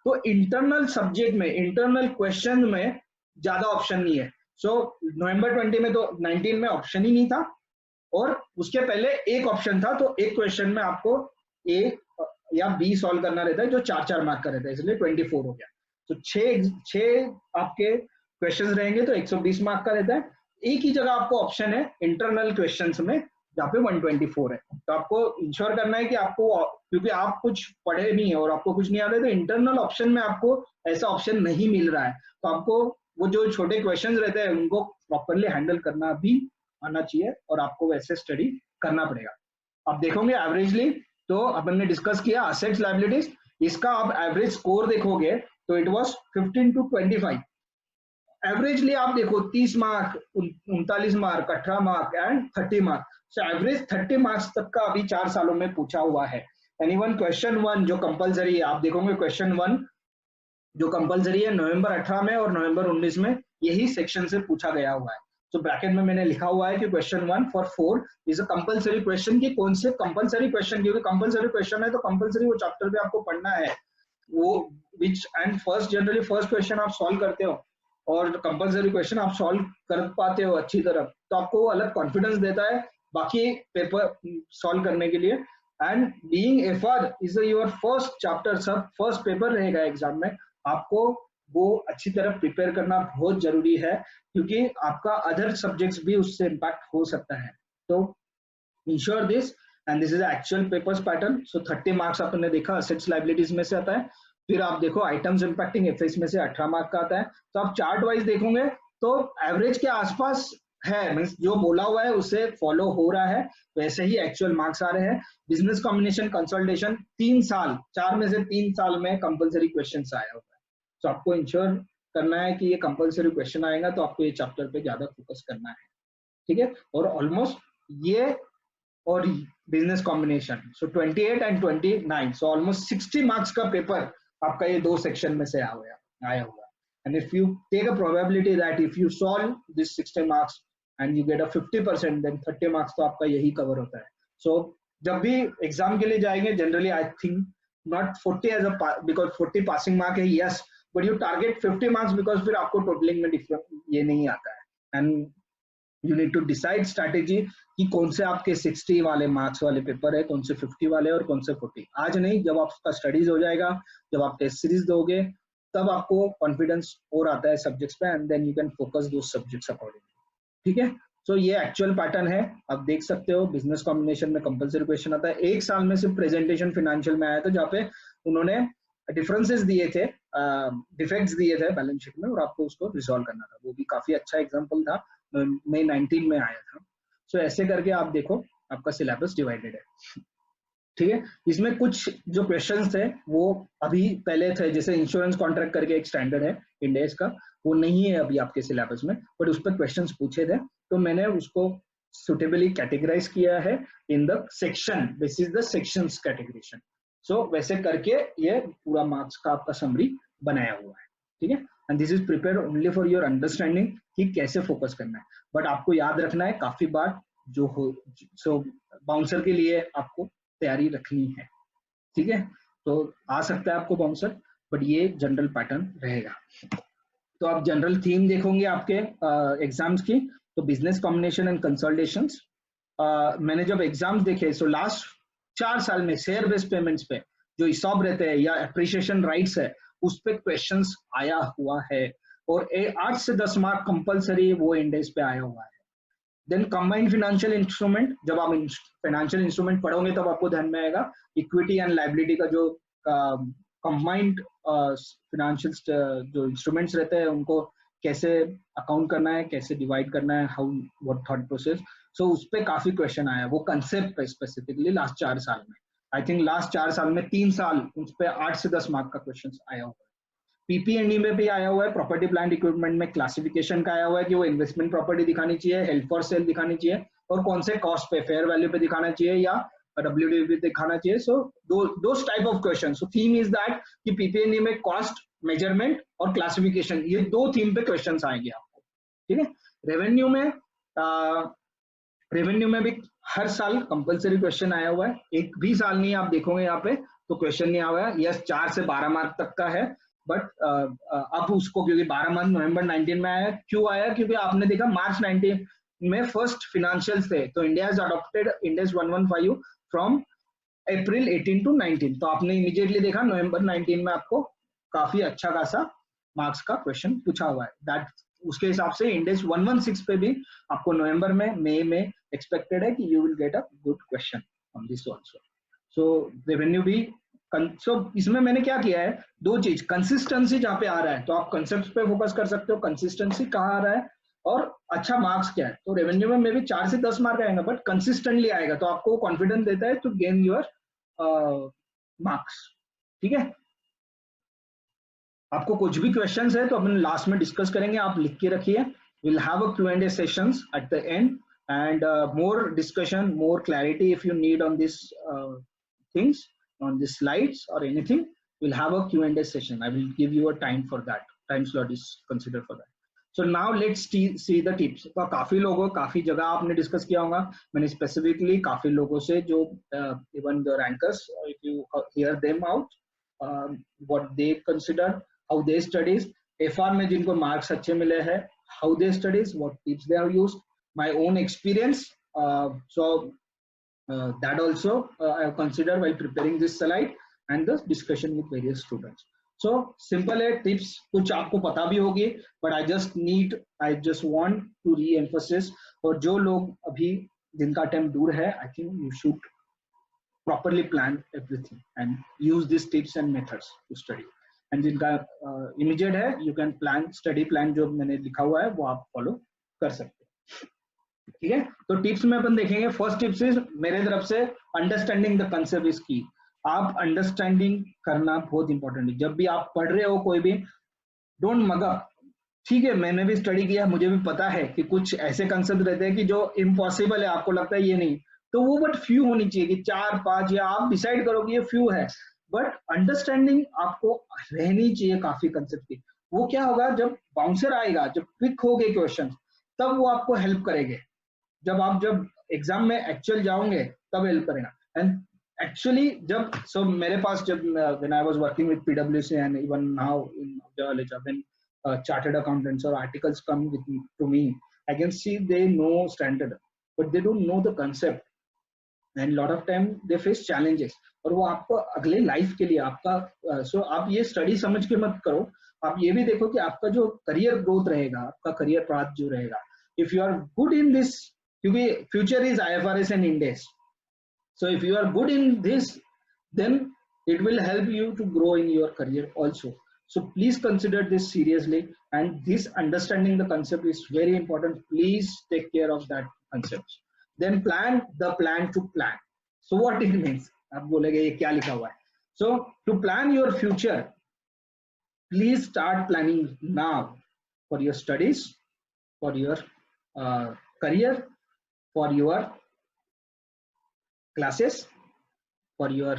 तो इंटरनल सब्जेक्ट में, इंटरनल क्वेश्चन में ज्यादा ऑप्शन नहीं है. सो नवंबर 20 में तो 19 में ऑप्शन ही नहीं था, और उसके पहले एक ऑप्शन था. तो एक क्वेश्चन में आपको ए या बी सॉल्व करना रहता है जो 4-4 मार्क का रहता है, इसलिए 24 हो गया. तो 6 आपके क्वेश्चंस रहेंगे तो 120 मार्क का रहता है. एक ही जगह आपको ऑप्शन है इंटरनल क्वेश्चंस में जहाँ पे 124 है. तो आपको इंश्योर करना है कि आपको, क्योंकि आप कुछ पढ़े नहीं है और आपको कुछ नहीं आता है, तो इंटरनल ऑप्शन में आपको ऐसा ऑप्शन नहीं मिल रहा है. तो आपको वो जो छोटे क्वेश्चंस रहते हैं उनको प्रॉपरली हैंडल करना भी आना चाहिए, और आपको वैसे स्टडी करना पड़ेगा. आप देखोगे एवरेजली, तो अपन ने डिस्कस किया असेट्स लायबिलिटीज, इसका आप एवरेज स्कोर देखोगे तो इट वाज 15 to 25, एवरेजली आप देखो 30 mark, 39 mark, 18 mark and 30 mark. So average 30 marks तक का अभी 4 सालों में पूछा हुआ है। एंड इवन क्वेश्चन 1 जो कंपलसरी है, आप देखोगे क्वेश्चन 1 जो कंपलसरी है नवंबर 18 में और नवंबर 19 में यही सेक्शन से पूछा गया हुआ है। तो ब्रैकेट में मैंने लिखा हुआ है कि question 1 for 4 is a compulsory question. की कौन से कंपलसरी क्वेश्चन, क्योंकि कंपलसरी क्वेश्चन है तो कंपलसरी वो चैप्टर पे आपको पढ़ना है वो, which and first generally first question आप सॉल्व करते हो और कंपलसरी क्वेश्चन आप सॉल्व कर पाते हो अच्छी तरह, तो आपको अलग कॉन्फिडेंस देता है बाकी पेपर सॉल्व करने के लिए। And being FR is your first chapter, सब फर्स्ट पेपर रहेगा एग्जाम में, आपको वो अच्छी तरह प्रिपेयर करना बहुत जरूरी है, क्योंकि आपका अदर सब्जेक्ट्स भी उससे इम्पैक्ट हो सकता है। तो ensure this and this is actual papers pattern. So 30 marks आपने देखा असेट्स लाइबिलिटीज में से आता है। फिर आप देखो आइटम्स इंपैक्टिंग एफएस में से 18 मार्क का आता है। तो आप चार्ट वाइज देखोगे तो एवरेज के आसपास है, मीन्स जो बोला हुआ है उसे फॉलो हो रहा है, वैसे ही एक्चुअल मार्क्स आ रहे हैं। बिजनेस कॉम्बिनेशन कंसल्टेशन 3 साल, 4 में से 3 साल में कंपलसरी क्वेश्चन आया हुआ है। तो आपको इंश्योर करना है कि ये कंपलसरी क्वेश्चन आएगा, तो आपको ये चैप्टर पे ज्यादा फोकस करना है, ठीक है। और ऑलमोस्ट ये और business combination, so 28 and 29, so almost 60 marks का पेपर आपका ये 2 सेक्शन में से आया हुआ। And if you take a probability that if you solve this 60 marks and you get a 50%, then 30 marks तो आपका यही कवर होता है। सो जब भी एग्जाम के लिए जाएंगे generally I think not 40 as a, because 40 passing mark है yes, but you target 50 marks, because फिर आपको टोटलिंग में ये नहीं आता है। And you need to decide strategy कि कौन से आपके 60 वाले मार्क्स वाले पेपर है, कौन से 50 वाले और कौन से 40। आज नहीं, जब आपका स्टडीज हो जाएगा, जब आप टेस्ट सीरीज दोगे, तब आपको कॉन्फिडेंस और आता है सब्जेक्ट्स पे, and then you can focus दो सब्जेक्ट्स अकॉर्डिंगली, ठीक है। सो ये एक्चुअल पैटर्न है, आप देख सकते हो। बिजनेस कॉम्बिनेशन में कंपलसरी क्वेश्चन आता है। एक साल में सिर्फ प्रेजेंटेशन फिनेंशियल में आया था, जहाँ पे उन्होंने डिफरेंसेस दिए थे, डिफेक्ट्स दिए थे बैलेंस शीट में, और आपको उसको रिजॉल्व करना था। वो भी काफी अच्छा एग्जाम्पल था, मई 19 में आया था। सो ऐसे करके आप देखो आपका सिलेबस डिवाइडेड है, ठीक है। इसमें कुछ जो क्वेश्चंस थे वो अभी पहले थे, जैसे इंश्योरेंस कॉन्ट्रैक्ट करके एक स्टैंडर्ड है इंडेस का, वो नहीं है अभी आपके सिलेबस में, बट उस पर क्वेश्चंस पूछे थे, तो मैंने उसको सुटेबली कैटेगराइज किया है in the section, this is the sections categorisation. So वैसे करके ये पूरा मार्क्स का आपका समरी बनाया हुआ है, ठीक है। And this is prepare only for your understanding कि कैसे फोकस करना है, बट आपको याद रखना है काफी बार जो हो, सो बाउंसर के लिए आपको तैयारी रखनी है, ठीक है। तो आ सकता है आपको बाउंसर, बट ये जनरल पैटर्न रहेगा। तो आप जनरल थीम देखोगे आपके एग्जाम्स की, तो बिजनेस कॉम्बिनेशन एंड कंसल्टेशंस। मैंने जब एग्जाम्स देखे, सो लास्ट 4 साल में शेयर बेस्ड पेमेंट्स पे जो इसॉब रहते हैं या एप्रिसिएशन राइट्स है, उस पे क्वेश्चंस आया हुआ है, और 8 से 10 मार्क कंपलसरी वो इंडेक्स पे आया हुआ है। देन कंबाइंड फाइनेंशियल इंस्ट्रूमेंट, जब आप फाइनेंशियल इंस्ट्रूमेंट पढ़ोगे तब आपको ध्यान में आएगा इक्विटी एंड लाइबिलिटी का जो कंबाइंड फाइनेंशियल जो इंस्ट्रूमेंट्स रहते हैं उनको कैसे अकाउंट करना है, कैसे डिवाइड करना है, हाउ व्हाट थॉट प्रोसेस। सो उस पर काफी क्वेश्चन आया, वो कंसेप्ट पे स्पेसिफिकली लास्ट 4 साल में। आई थिंक लास्ट 4 साल में 3 साल उस पर 8 से 10 मार्क का क्वेश्चन आया हुआ है। पीपीएनडी में भी आया हुआ है, प्रॉपर्टी प्लांट इक्विपमेंट में क्लासिफिकेशन का आया हुआ है कि वो इन्वेस्टमेंट प्रॉपर्टी दिखानी चाहिए, हेल्ड फॉर सेल दिखानी चाहिए, और कौन से कॉस्ट पे, फेयर वैल्यू पे दिखाना चाहिए या डब्ल्यूडी पे दिखाना चाहिए। सो दो type of question. So theme is that कि पीपीएनडी में कॉस्ट, मेजरमेंट और क्लासिफिकेशन, ये 2 थीम पे क्वेश्चन आएंगे आपको, ठीक है। रेवेन्यू में भी हर साल कंपलसरी क्वेश्चन आया हुआ है, एक भी साल नहीं आप देखोगे यहाँ पे तो क्वेश्चन नहीं आया हुआ है। यस 4 से 12 मार्क तक का है, बट अब उसको, क्योंकि 12 मंथ नवंबर 19 में आया, क्यों आया, क्योंकि आपने देखा मार्च 19 में फर्स्ट फिनेंशियल्स थे, तो India has adopted Ind AS 115 from April 18 to 19, तो आपने इमीडिएटली देखा नवंबर 19 में आपको काफी अच्छा खासा मार्क्स का क्वेश्चन पूछा हुआ है। दैट उसके हिसाब से इंडेक्स 116 पे भी आपको नवंबर में, मई में एक्सपेक्टेड है कि you will get a good question on this also. So revenue भी सो इसमें मैंने क्या किया है, 2 चीज, कंसिस्टेंसी जहाँ पे आ रहा है तो आप कंसेप्ट पे फोकस कर सकते हो, कंसिस्टेंसी कहाँ आ रहा है और अच्छा मार्क्स क्या है। तो रेवेन्यू में मे भी 4 से 10 मार्क आएगा, बट कंसिस्टेंटली आएगा, तो आपको कॉन्फिडेंस देता है टू गेन योर मार्क्स, ठीक है। आपको कुछ भी क्वेश्चंस है तो अपन लास्ट में डिस्कस करेंगे, आप लिख के रखिए. Will have a Q&A sessions at the end and more discussion, more clarity if you need on this things, on the slides or anything. We'll have a Q&A session. I will give you a time for that. Time slot is considered for that. So now let's see the tips. तो काफी लोगों, काफी जगह आपने discuss किया होगा. मैंने specifically काफी लोगों से जो even the rankers, if you hear them out, what they consider, how they studies, FR में जिनको मार्क्स अच्छे मिले हैं, how they studies, what tips they have used, my own experience. That also I have considered while preparing this slide and the discussion with various students. So simple है, tips कुछ आपको पता भी होगी, but I just want to re-emphasize. और जो लोग अभी जिनका attempt दूर है, I think you should properly plan everything and use these tips and methods to study. And जिनका immediate है, you can plan study plan जो मैंने लिखा हुआ है वो आप follow कर सकते हैं. ठीक है, तो टिप्स में अपन देखेंगे. फर्स्ट टिप्स इज मेरे तरफ से, अंडरस्टैंडिंग द कंसेप्ट इज की. आप अंडरस्टैंडिंग करना बहुत इंपॉर्टेंट है. जब भी आप पढ़ रहे हो कोई भी, डोंट मग अप. ठीक है, मैंने भी स्टडी किया, मुझे भी पता है कि कुछ ऐसे कंसेप्ट रहते हैं कि जो इम्पॉसिबल है, आपको लगता है ये नहीं, तो वो बट फ्यू होनी चाहिए कि 4-5, या आप डिसाइड करो कि ये फ्यू है, बट अंडरस्टैंडिंग आपको रहनी चाहिए काफी कंसेप्ट की. वो क्या होगा, जब बाउंसर आएगा, जब क्विक हो गए क्वेश्चन, तब वो आपको हेल्प करेंगे. जब एग्जाम में एक्चुअल जाओगे तब हेल्प करेगा. एंड एक्चुअली जब मेरे पास जब when I was working with PwC and even now in Jalija, when chartered accountants or articles come to me, I can see they know standard but they don't know the concept, and lot of time they face challenges. और वो आपको अगले life के लिए आपका सो आप ये study समझ के मत करो, आप ये भी देखो कि आपका जो करियर ग्रोथ रहेगा, आपका करियर पाथ जो रहेगा, if you are good in this, क्योंकि future is IFRS and Ind AS. So if you are good in this, then it will help you to grow in your career also. So please consider this seriously, and this understanding the concept is very important. Please take care of that concept. Then plan the plan to plan. So what it means, आप बोलेंगे ये क्या लिखा हुआ है. So to plan your future, please start planning now for your studies, for your career, for your classes, for your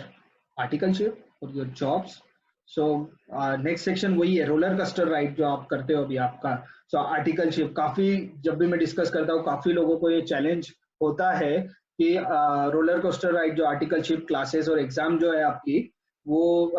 articleship, for your jobs. So next section वही है, roller castor ride जो आप करते हो अभी आपका. So articleship काफी, जब भी मैं डिस्कस करता हूँ, काफी लोगों को ये चैलेंज होता है कि रोलर कोस्टर राइड जो आर्टिकलशिप क्लासेस और एग्जाम जो है आपकी, वो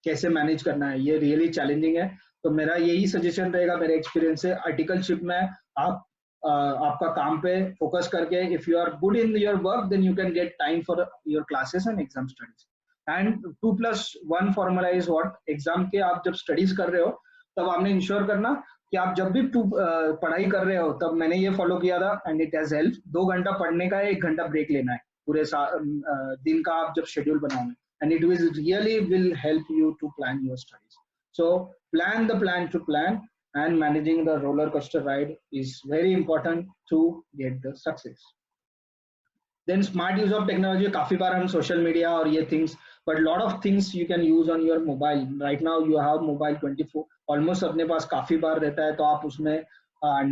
कैसे मैनेज करना है, ये रियली चैलेंजिंग है. तो मेरा यही सजेशन रहेगा मेरे एक्सपीरियंस से, आर्टिकलशिप में आप आपका काम पे फोकस करके, if you are good in your work, then you can get time for your classes and exam studies. And 2+1 formula is what, exam के आप जब स्टडीज कर रहे हो तब आपने इंश्योर करना कि आप जब भी पढ़ाई कर रहे हो, तब मैंने ये फॉलो किया था एंड इट हैज हेल्प. 2 घंटा पढ़ने का है, 1 घंटा ब्रेक लेना है पूरे दिन का आप जब शेड्यूल बनाओगे, and it will really will help you to plan your studies. So plan the plan to plan, and managing the roller coaster ride is very important to get the success. Then smart use of technology, काफी बार हम social media और ये things, but lot of things you can use on your mobile. Right now you have mobile 24 almost अपने पास काफी बार रहता है, तो आप उसमें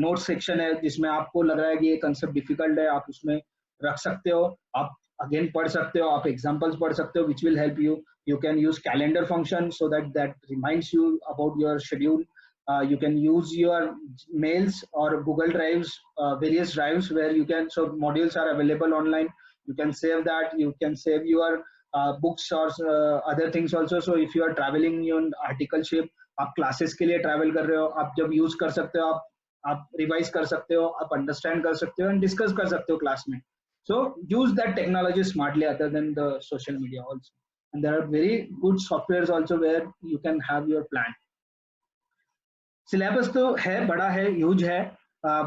note section है जिसमें आपको लग रहा है कि ये concept difficult है, आप उसमें रख सकते हो, आप again पढ़ सकते हो, आप examples पढ़ सकते हो, which will help you. You can use calendar function so that reminds you about your schedule. You can use your mails or Google Drives, various drives where you can, so modules are available online, you can save that, you can save your books or other things also. So if you are traveling on articleship, आप classes के लिए travel कर रहे हो, आप जब use कर सकते हो, आप revise कर सकते हो, आप understand कर सकते हो and discuss कर सकते हो class में. So use that technology smartly other than the social media also. And there are very good softwares also where you can have your plan. Syllabus तो है, बड़ा है, ह्यूज है,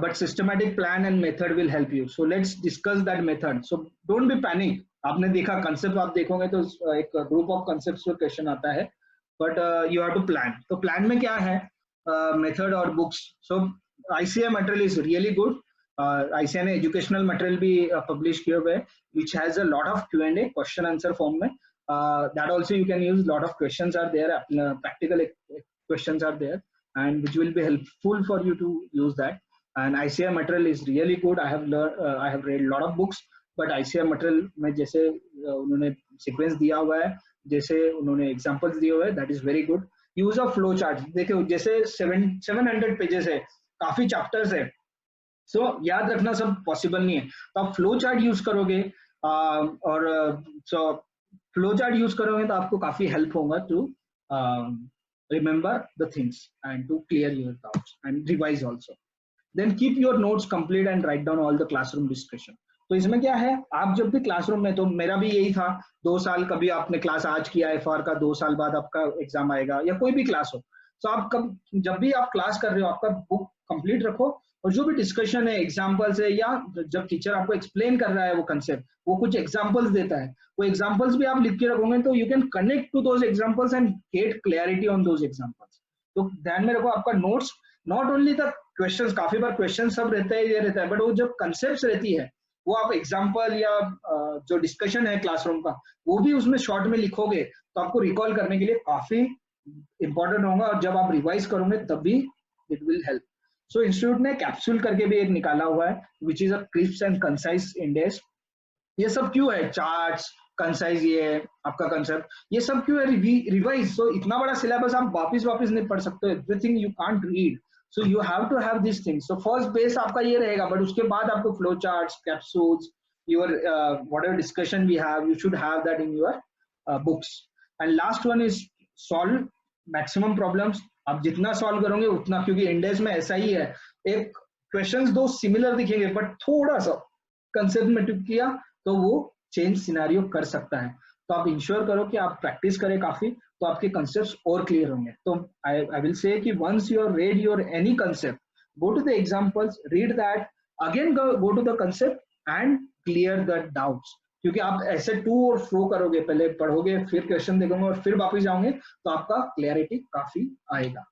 but systematic plan and method will help you. So let's discuss that method. So don't be panic. आपने देखा concept, आप देखोगे तो एक ग्रुप ऑफ कंसेप्ट्स पे क्वेश्चन आता है, but you have to plan. तो प्लान में क्या है, मेथड और books. So ICAI material is really good. ICAI ने एजुकेशनल मटेरियल भी पब्लिश किए हुए, which has a lot of Q&A, question answer form में. That also you can use, lot of questions are there, practical questions are there, and which will be helpful for you to use that. And ICI material is really good. I have learned, I have read a lot of books, but ICI material में जैसे उन्होंने sequence दिया हुआ है, जैसे उन्होंने examples दिए हुए हैं, that is very good. Use of flow chart, देखो जैसे 700 pages है, काफी chapters है, so याद रखना सब possible नहीं है, तो आप flow chart use करोगे और so फ्लो चार्ट यूज करोगे तो आपको काफी हेल्प होगा to remember the things and to clear your doubts and revise also. Then keep your notes complete and write down all the classroom discussion. तो इसमें क्या है, आप जब भी क्लासरूम में, तो मेरा भी यही था, 2 साल कभी आपने क्लास आज किया एफआर का, 2 साल बाद आपका एग्जाम आएगा या कोई भी क्लास हो, तो आप कब जब भी आप क्लास कर रहे हो आपका बुक कंप्लीट रखो, और जो भी डिस्कशन है, एग्जाम्पल्स है, या जब टीचर आपको एक्सप्लेन कर रहा है वो कंसेप्ट, वो कुछ एग्जाम्पल्स देता है, वो एग्जाम्पल्स भी आप लिख के रखोगे तो you can connect to those examples and get clarity on those examples. तो ध्यान में रखो, आपका notes not only the questions, काफी बार क्वेश्चन सब रहता है, ये रहता है, बट वो जब कंसेप्ट रहती है वो आप एग्जाम्पल या जो डिस्कशन है क्लासरूम का वो भी उसमें शॉर्ट में लिखोगे तो आपको रिकॉल करने के लिए काफी इंपॉर्टेंट होगा, और जब आप रिवाइज करोगे तब भी it will help. So institute ने कैप्सूल करके भी एक निकाला हुआ है, विच is a crisp and concise index. ये सब क्यों है, चार्ट्स, कंसाइज, ये आपका कंसेप्ट, ये सब क्यों है, रिवाइज. सो इतना बड़ा सिलेबस आप वापस नहीं पढ़ सकते, everything you can't read, so you have to have this thing. So first base आपका ये रहेगा, बट उसके बाद आपको flow charts, capsules, your whatever discussion we have, you should have that in your books. And last one is solve maximum problems. आप जितना solve करोगे उतना, क्योंकि इंडेक्स में ऐसा ही है, एक क्वेश्चंस दो सिमिलर दिखेंगे बट थोड़ा सा कंसेप्ट में टिक किया तो वो चेंज सिनेरियो कर सकता है. तो आप इंश्योर करो कि आप प्रैक्टिस करें काफी, तो आपके कंसेप्ट्स और क्लियर होंगे. तो आई विल से कि once you are read your any concept, go to the examples, read that, again go to the concept and clear the doubts. क्योंकि आप ऐसे टू और फ्रो करोगे, पहले पढ़ोगे फिर क्वेश्चन देखोगे और फिर वापस जाओगे, तो आपका क्लैरिटी काफी आएगा.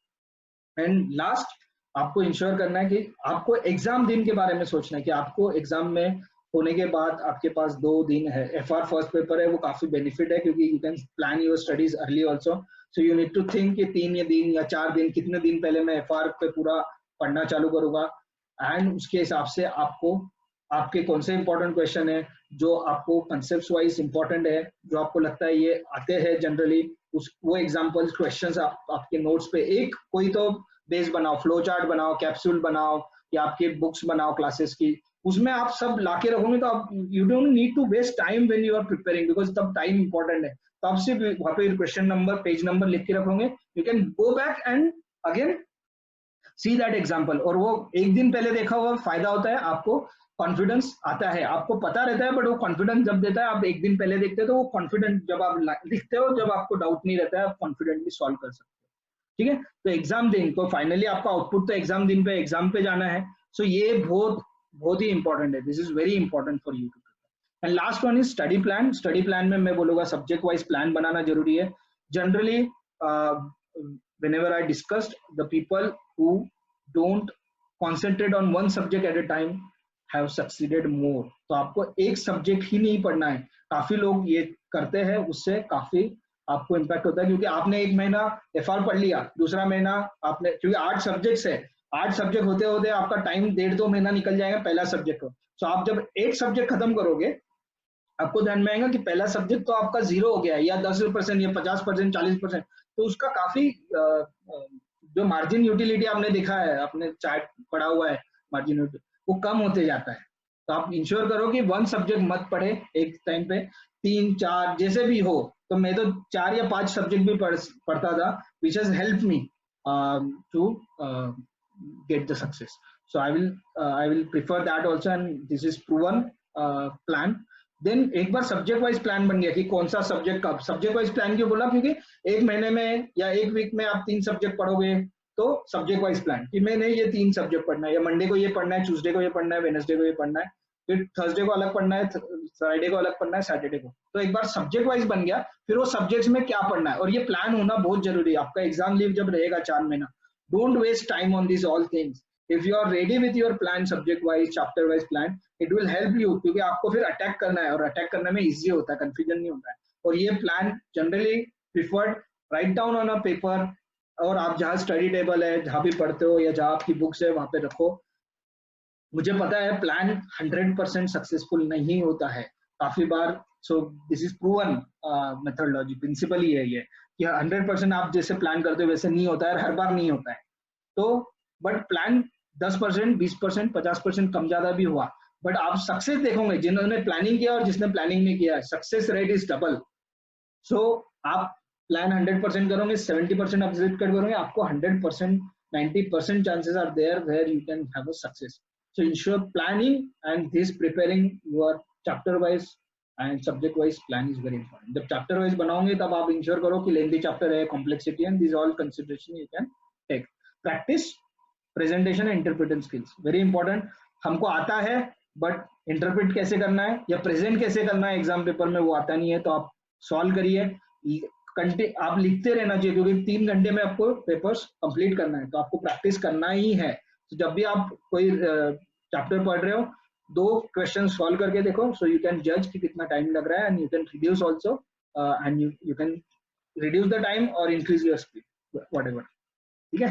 एंड लास्ट, आपको इंश्योर करना है कि आपको एग्जाम दिन के बारे में सोचना है कि आपको एग्जाम में होने के बाद आपके पास 2 दिन है. एफआर फर्स्ट पेपर है, वो काफी बेनिफिट है क्योंकि you can plan your studies early also. So you need to think कि 3 दिन या 4 दिन, कितने दिन पहले मैं एफआर पे पूरा पढ़ना चालू करूंगा, एंड उसके हिसाब से आपको आपके कौन से इंपॉर्टेंट क्वेश्चन है जो आपको कंसेप्ट वाइज इंपॉर्टेंट है, जो आपको लगता है ये आते हैं जनरली, वो एग्जाम्पल्स क्वेश्चन आपके नोट्स पे एक कोई तो बेस बनाओ, फ्लो चार्ट बनाओ, कैप्सूल बनाओ, या आपके बुक्स बनाओ क्लासेस की, उसमें आप सब लाके रखोगे तो आप you don't need to waste time when you are preparing, because तब टाइम इंपॉर्टेंट है. तो आप सिर्फ वहां पे क्वेश्चन नंबर, पेज नंबर लिख के रखोगे, you can go back and again see that example. और वो एक दिन पहले देखा हुआ फायदा होता है, आपको कॉन्फिडेंस आता है, आपको पता रहता है, बट वो कॉन्फिडेंस जब देता है, आप एक दिन पहले देखते हो तो वो कॉन्फिडेंट जब आप लिखते हो, जब आपको डाउट नहीं रहता है, आप कॉन्फिडेंटली सॉल्व कर सकते हो. ठीक है, तो एग्जाम दिन तो फाइनली आपका आउटपुट तो एग्जाम दिन पे, एग्जाम पे जाना है. सो ये बहुत ही इंपॉर्टेंट है, this is very important for you too. And last one is study plan. Study plan में मैं बोलूंगा सब्जेक्ट वाइज प्लान बनाना जरूरी है. Generally whenever I discussed, the people who don't concentrate on one subject at a time have succeeded more. तो आपको एक subject ही नहीं पढ़ना है, काफी लोग ये करते हैं, उससे काफी आपको इम्पैक्ट होता है, क्योंकि आपने एक महीना एफआर पढ़ लिया, दूसरा महीना आपने, क्योंकि 8 सब्जेक्ट्स है, 8 सब्जेक्ट होते होते आपका टाइम 1.5-2 महीना निकल जाएगा पहला सब्जेक्ट को. तो आप जब एक सब्जेक्ट खत्म करोगे, आपको ध्यान में आएगा कि पहला सब्जेक्ट तो आपका 0 हो गया है, या 10% या 50%, 40%, तो उसका काफी जो मार्जिन यूटिलिटी आपने देखा है, आपने चार्ट पढ़ा हुआ है, मार्जिन यूटिलिटी वो कम होते जाता है. तो आप इंश्योर करो कि 1 सब्जेक्ट मत पढ़े एक टाइम पे, 3-4 जैसे भी हो. तो मैं तो 4 या 5 सब्जेक्ट भी पढ़ता था, which has help me to get the success. So I will prefer that also, and this is proven plan. Then एक बार सब्जेक्ट वाइज प्लान बन गया कि कौन सा सब्जेक्ट कब. सब्जेक्ट वाइज प्लान क्यों बोला, क्योंकि एक महीने में या एक वीक में आप 3 सब्जेक्ट पढ़ोगे, तो सब्जेक्ट वाइज प्लान कि मैंने ये 3 सब्जेक्ट पढ़ना है, या मंडे को ये पढ़ना है, ट्यूसडे को ये पढ़ना है, वेडनेसडे को ये पढ़ना है, फिर थर्सडे को अलग पढ़ना है, फ्राइडे को अलग पढ़ना है, सैटरडे को. तो एक बार सब्जेक्ट वाइज बन गया, फिर वो सब्जेक्ट्स में क्या पढ़ना है, और ये प्लान होना बहुत जरूरी है. आपका एग्जाम लीव जब रहेगा 4 महीना, don't waste time on this all things. If you are ready with your plan, subject wise, chapter wise plan, it will help you, क्योंकि आपको फिर अटैक करना है, और अटैक करने में इजी होता है, कंफ्यूजन नहीं होता है. और ये plan generally preferred, write down on a paper, और आप जहाँ स्टडी टेबल है, जहाँ भी पढ़ते हो या जहाँ आपकी बुक्स है वहाँ पे रखो। मुझे पता है प्लान 100% सक्सेसफुल नहीं होता है काफी बार, so this is proven methodology, principle ही है ये कि 100% आप जैसे प्लान करते हो वैसे नहीं होता है, हर बार नहीं होता है। तो बट प्लान 10%, 20%, 50% कम ज्यादा भी हुआ, बट आप सक्सेस देखोगे जिन्होंने प्लानिंग किया और जिसने प्लानिंग नहीं किया, सक्सेस रेट इज डबल। सो आप प्लान 100% करोगे, 70% आप एग्जीक्यूट करोगे, आपको 100%, 90% chances are there where you can have a success. So ensure planning and this preparing your chapter wise and subject wise plan is very important. जब chapter wise बनाओगे तब आप ensure करो कि lengthy chapter है, complexity and these all consideration you can take. Practice presentation and interpretation skills very important. हमको आता है बट इंटरप्रेट कैसे करना है या प्रेजेंट कैसे करना है एग्जाम पेपर में वो आता नहीं है, तो आप सॉल्व करिए, आप लिखते रहना चाहिए क्योंकि 3 घंटे में आपको पेपर्स कंप्लीट करना है, तो आपको प्रैक्टिस करना ही है। तो जब भी आप कोई चैप्टर पढ़ रहे हो 2 क्वेश्चन सॉल्व करके देखो, सो यू कैन जज कि कितना टाइम लग रहा है and you can reduce also and you can reduce the time और इंक्रीज योर स्पीड व्हाटएवर। ठीक है,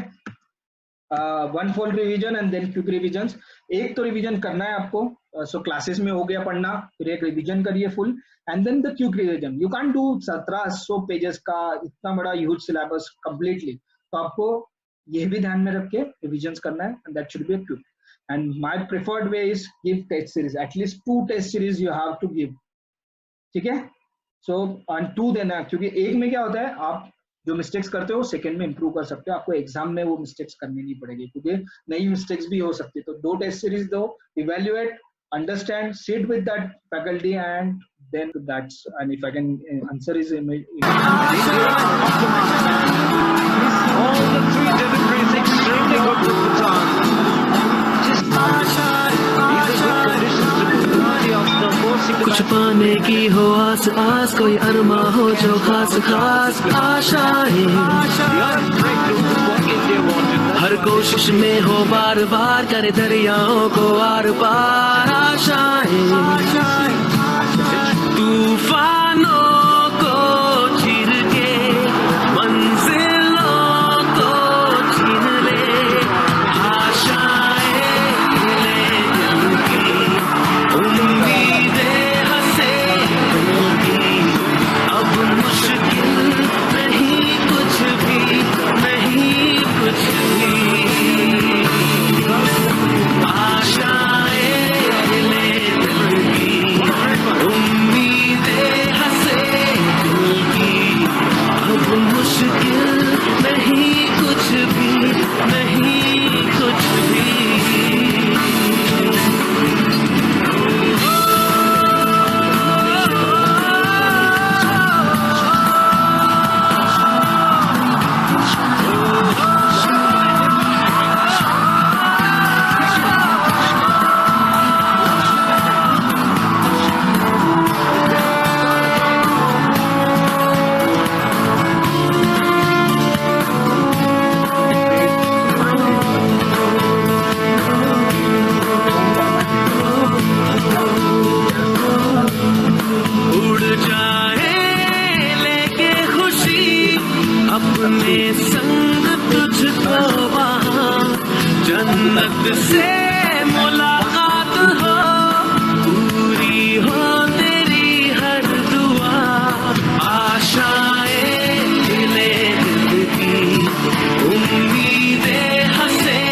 1 full revision and then quick revision. एक तो रिवीजन करना है आपको, सो क्लासेस में हो गया पढ़ना, फिर एक रिवीजन करिए full and then the quick revision. You can do 1700 pages का इतना बड़ा ह्यूज सिलेबस कंप्लीटली, तो आपको ये भी ध्यान में रख के रिवीजन करना है and that should be quick. And my preferred way is give test series, at least 2 test series you have to give. ठीक है, सो 2 देना, क्योंकि एक में क्या होता है आप जो मिस्टेक्स करते हो सेकंड में इंप्रूव कर सकते हो, आपको एग्जाम में वो मिस्टेक्स करनी नहीं पड़ेगी क्योंकि नई मिस्टेक्स भी हो सकती है। तो 2 टेस्ट सीरीज दो, evaluate, understand, sit with that faculty and then that's, and if I can answer is all the 3 deliveries extremely good from Pathan. कुछ पाने की हो आस आस, कोई अरमा हो जो खास खास आशाएं, हर कोशिश में हो बार बार करे दरियाओं को आर पार आशाएं, तूफानों को चीर के मंजिलों को छीन ले, आशाएं ले दिल की, उम्मीदें हंसे होगी, अब मुश्किल नहीं कुछ भी, नहीं कुछ भी, आशाएं ले दिल की, उम्मीदें हंसे होगी, अब मुश्किल नहीं कुछ भी, नहीं कुछ भी। अपने संग तुझको वहाँ जन्नत से मुलाकात हो, पूरी हो तेरी हर दुआ, आशाएं दिले दिल की, उम्मीदें हंसे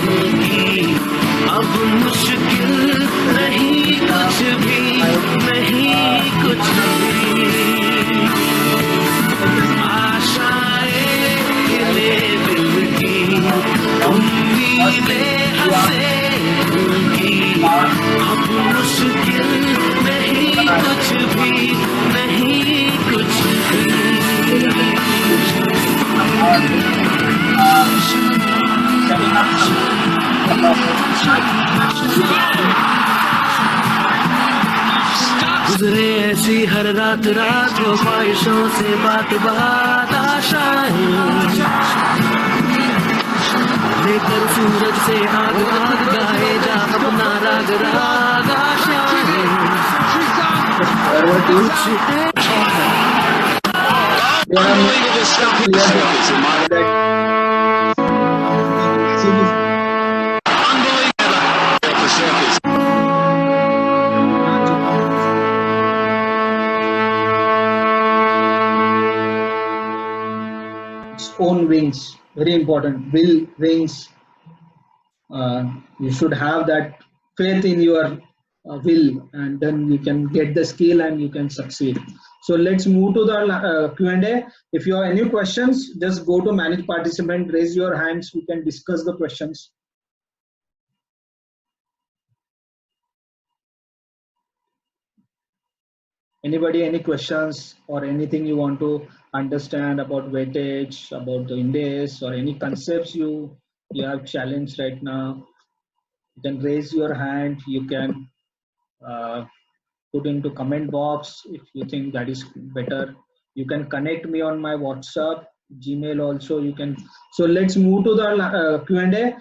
होगी, अब मुश्किल नहीं कुछ भी, नहीं कुछ भी, उम्मीदें हंसे होगी, अब मुश्किल नहीं कुछ भी, नहीं कुछ भी। गुजरे ऐसी हर रात रात वो ख्वाहिशों से बात बात आशाएं, लेकर सूरज से आग आग गाए जा अपना राग राग आशाएं। own wings. Very important. Will, wings. You should have that faith in your will, and then you can get the skill and you can succeed. So let's move to the Q&A. If you have any questions, just go to manage participant, raise your hands, we can discuss the questions. Anybody, any questions or anything you want to understand about weightage, about the index, or any concepts you have challenged right now? You can raise your hand. You can put into comment box if you think that is better. You can connect me on my WhatsApp, Gmail also. You can. So let's move to the Q&A.